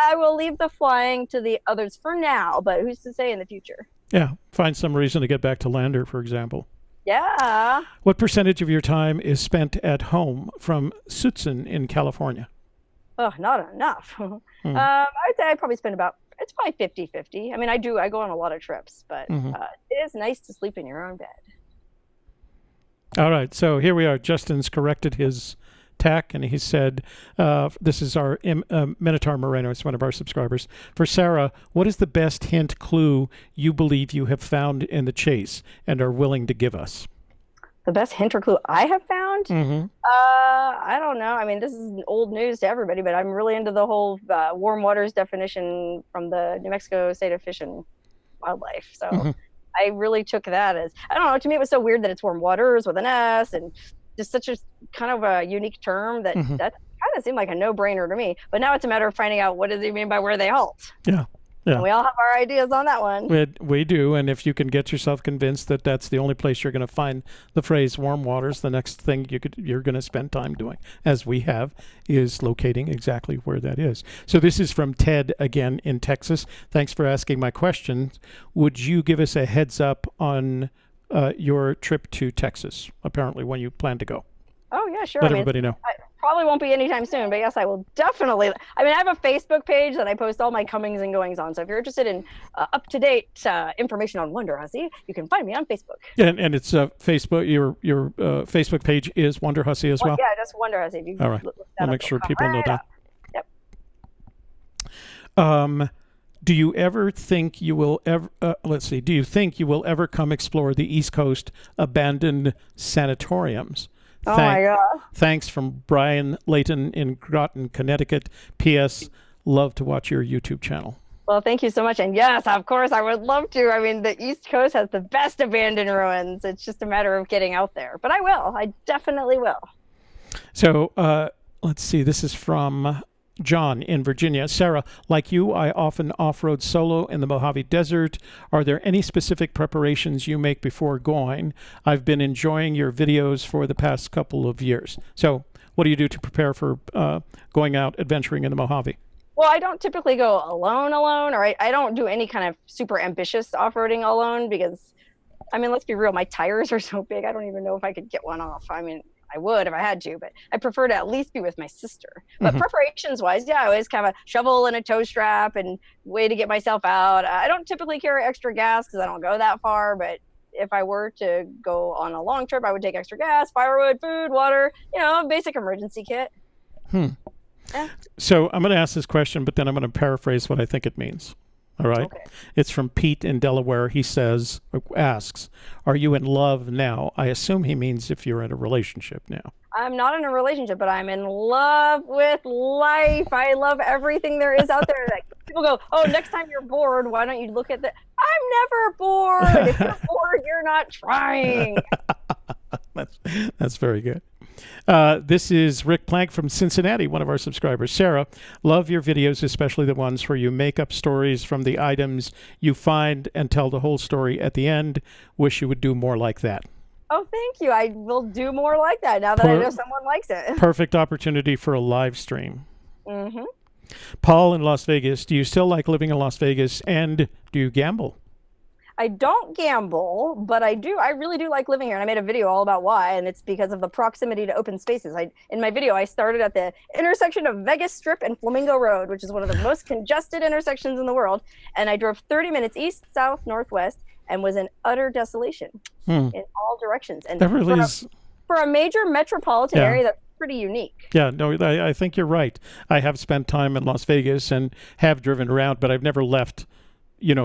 I will leave the flying to the others for now, but who's to say in the future? Yeah, find some reason to get back to Lander, for example. Yeah. What percentage of your time is spent at home from Sutson in California? Oh, not enough. I would say I probably spend it's probably 50-50. I mean, I go on a lot of trips, but it is nice to sleep in your own bed. All right, so here we are. Justin's corrected his tack, and he said, this is our Minotaur Moreno, it's one of our subscribers. For Sarah, what is the best hint clue you believe you have found in the chase and are willing to give us? The best hint or clue I have found? I don't know. I mean, this is old news to everybody, but I'm really into the whole warm waters definition from the New Mexico State of Fish and Wildlife. So I really took that as, I don't know, to me it was so weird that it's warm waters with an S and just such a kind of a unique term that that kind of seemed like a no-brainer to me. But now it's a matter of finding out what does he mean by where they halt. Yeah. And we all have our ideas on that one. We do, and if you can get yourself convinced that that's the only place you're going to find the phrase warm waters, the next thing you're going to spend time doing, as we have, is locating exactly where that is. So this is from Ted again in Texas. Thanks for asking my question. Would you give us a heads up on your trip to Texas, apparently when you plan to go? Oh, yeah, sure. Let everybody know. I probably won't be anytime soon, but yes, I will definitely. I mean, I have a Facebook page that I post all my comings and goings on. So if you're interested in up-to-date information on Wonderhussy, you can find me on Facebook. And it's Facebook. Your Facebook page is Wonderhussy as well? Yeah, just Wonderhussy. All right. I'll make sure people know that. Yep. Do you ever think you will ever, do you think you will ever come explore the East Coast abandoned sanatoriums? Oh my God. Thanks from Brian Layton in Groton, Connecticut. P.S. Love to watch your YouTube channel. Well, thank you so much. And yes, of course, I would love to. I mean, the East Coast has the best abandoned ruins. It's just a matter of getting out there. But I will. I definitely will. So let's see. This is from John in Virginia. Sarah, like you, I often off-road solo in the Mojave Desert. Are there any specific preparations you make before going? I've been enjoying your videos for the past couple of years. So what do you do to prepare for going out adventuring in the Mojave? Well, I don't typically go alone, or I don't do any kind of super ambitious off-roading alone because, I mean, let's be real, my tires are so big, I don't even know if I could get one off. I mean, I would if I had to, but I prefer to at least be with my sister. But preparations wise, yeah, I always kind of a shovel and a tow strap and way to get myself out. I don't typically carry extra gas because I don't go that far, but if I were to go on a long trip, I would take extra gas, firewood, food, water, basic emergency kit. Yeah. So I'm going to ask this question, but then I'm going to paraphrase what I think it means. All right. Okay. It's from Pete in Delaware. He asks, are you in love now? I assume he means if you're in a relationship now. I'm not in a relationship, but I'm in love with life. I love everything there is out there. Like, people go, oh, next time you're bored, why don't you look at the... I'm never bored. If you're bored, you're not trying. That's very good. This is Rick Plank from Cincinnati, one of our subscribers. Sarah, love your videos, especially the ones where you make up stories from the items you find and tell the whole story at the end. Wish you would do more like that. Oh, thank you. I will do more like that now that I know someone likes it. Perfect opportunity for a live stream. Paul in Las Vegas, do you still like living in Las Vegas, and do you gamble? I don't gamble, but I really do like living here. And I made a video all about why, and it's because of the proximity to open spaces. In my video, I started at the intersection of Vegas Strip and Flamingo Road, which is one of the most congested intersections in the world. And I drove 30 minutes east, south, northwest, and was in utter desolation in all directions. And that really is... For a major metropolitan area, that's pretty unique. Yeah, no, I think you're right. I have spent time in Las Vegas and have driven around, but I've never left,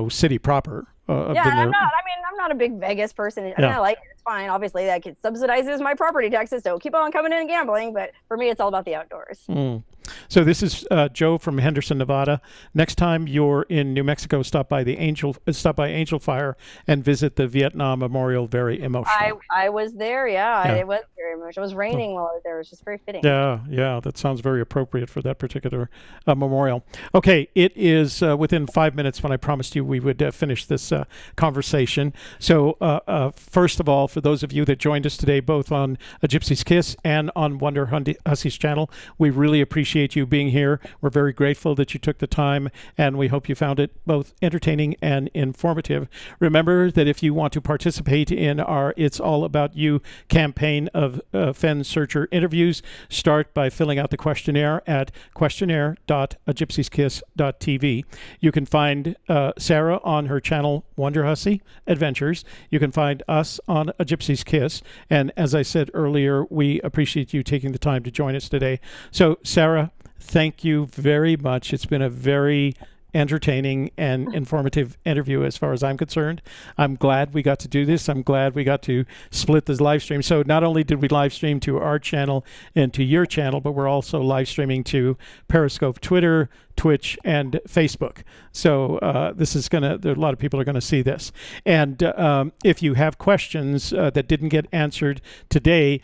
city proper. I'm not a big Vegas person. I mean, I like it. It's fine. Obviously, that subsidizes my property taxes, so keep on coming in and gambling. But for me, it's all about the outdoors. So this is Joe from Henderson, Nevada. Next time you're in New Mexico, stop by Angel Fire and visit the Vietnam Memorial. Very emotional. I was there. Yeah. It was very emotional. It was raining while I was there. It was just very fitting. Yeah. That sounds very appropriate for that particular memorial. Okay, it is within 5 minutes when I promised you we would finish this conversation. So first of all, for those of you that joined us today, both on A Gypsy's Kiss and on Wonderhussy's channel, we really appreciate you being here. We're very grateful that you took the time, and we hope you found it both entertaining and informative. Remember that if you want to participate in our It's All About You campaign of Fenn Searcher interviews, start by filling out the questionnaire at questionnaire.agypsieskiss.tv. You can find Sarah on her channel Wonderhussy Adventures. You can find us on A Gypsy's Kiss. And as I said earlier, we appreciate you taking the time to join us today. So, Sarah, thank you very much. It's been a very entertaining and informative interview as far as I'm concerned. I'm glad we got to do this. I'm glad we got to split this live stream. So not only did we live stream to our channel and to your channel, but we're also live streaming to Periscope, Twitter, Twitch, and Facebook. So this is a lot of people are gonna see this. And if you have questions that didn't get answered today,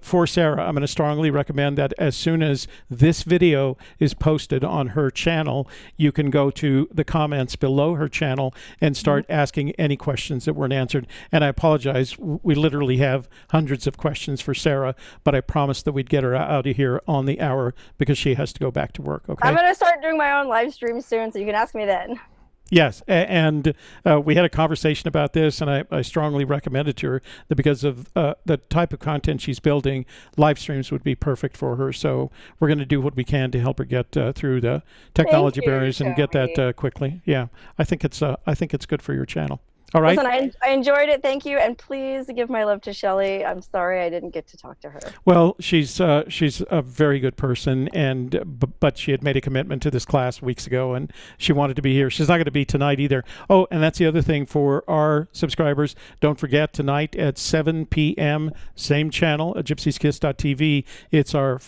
for Sarah, I'm gonna strongly recommend that as soon as this video is posted on her channel, you can go to the comments below her channel and start asking any questions that weren't answered. And I apologize, we literally have hundreds of questions for Sarah, but I promised that we'd get her out of here on the hour because she has to go back to work. Okay. I'm gonna start doing my own live stream soon, so you can ask me then. Yes, and we had a conversation about this, and I strongly recommended to her that because of the type of content she's building, live streams would be perfect for her. So we're going to do what we can to help her get through the technology barriers and get that quickly. Yeah, I think it's good for your channel. All right. Listen, I enjoyed it. Thank you. And please give my love to Shelly. I'm sorry I didn't get to talk to her. Well, she's a very good person, but she had made a commitment to this class weeks ago, and she wanted to be here. She's not going to be tonight either. Oh, and that's the other thing for our subscribers. Don't forget, tonight at 7 p.m., same channel, gypsieskiss.tv. It's our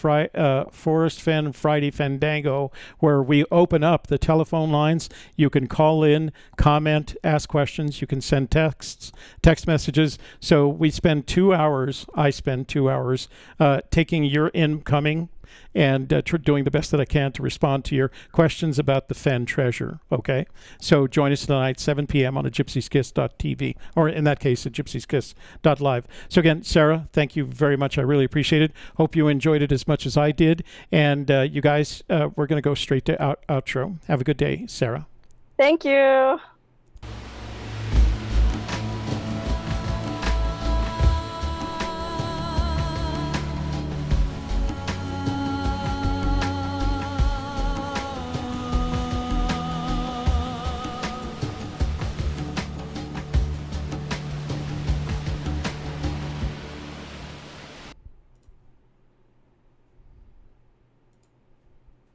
Forest Fenn Friday Fandango, where we open up the telephone lines. You can call in, comment, ask questions. You can can send text messages. So we spend 2 hours, I spend 2 hours taking your incoming and doing the best that I can to respond to your questions about the Fenn treasure. Okay, so join us tonight, 7 p.m. on a gypsieskiss.tv, or in that case, at gypsieskiss.live. So again, Sarah, thank you very much. I really appreciate it. Hope you enjoyed it as much as I did. And you guys, we're going to go straight to outro. Have a good day, Sarah. Thank you.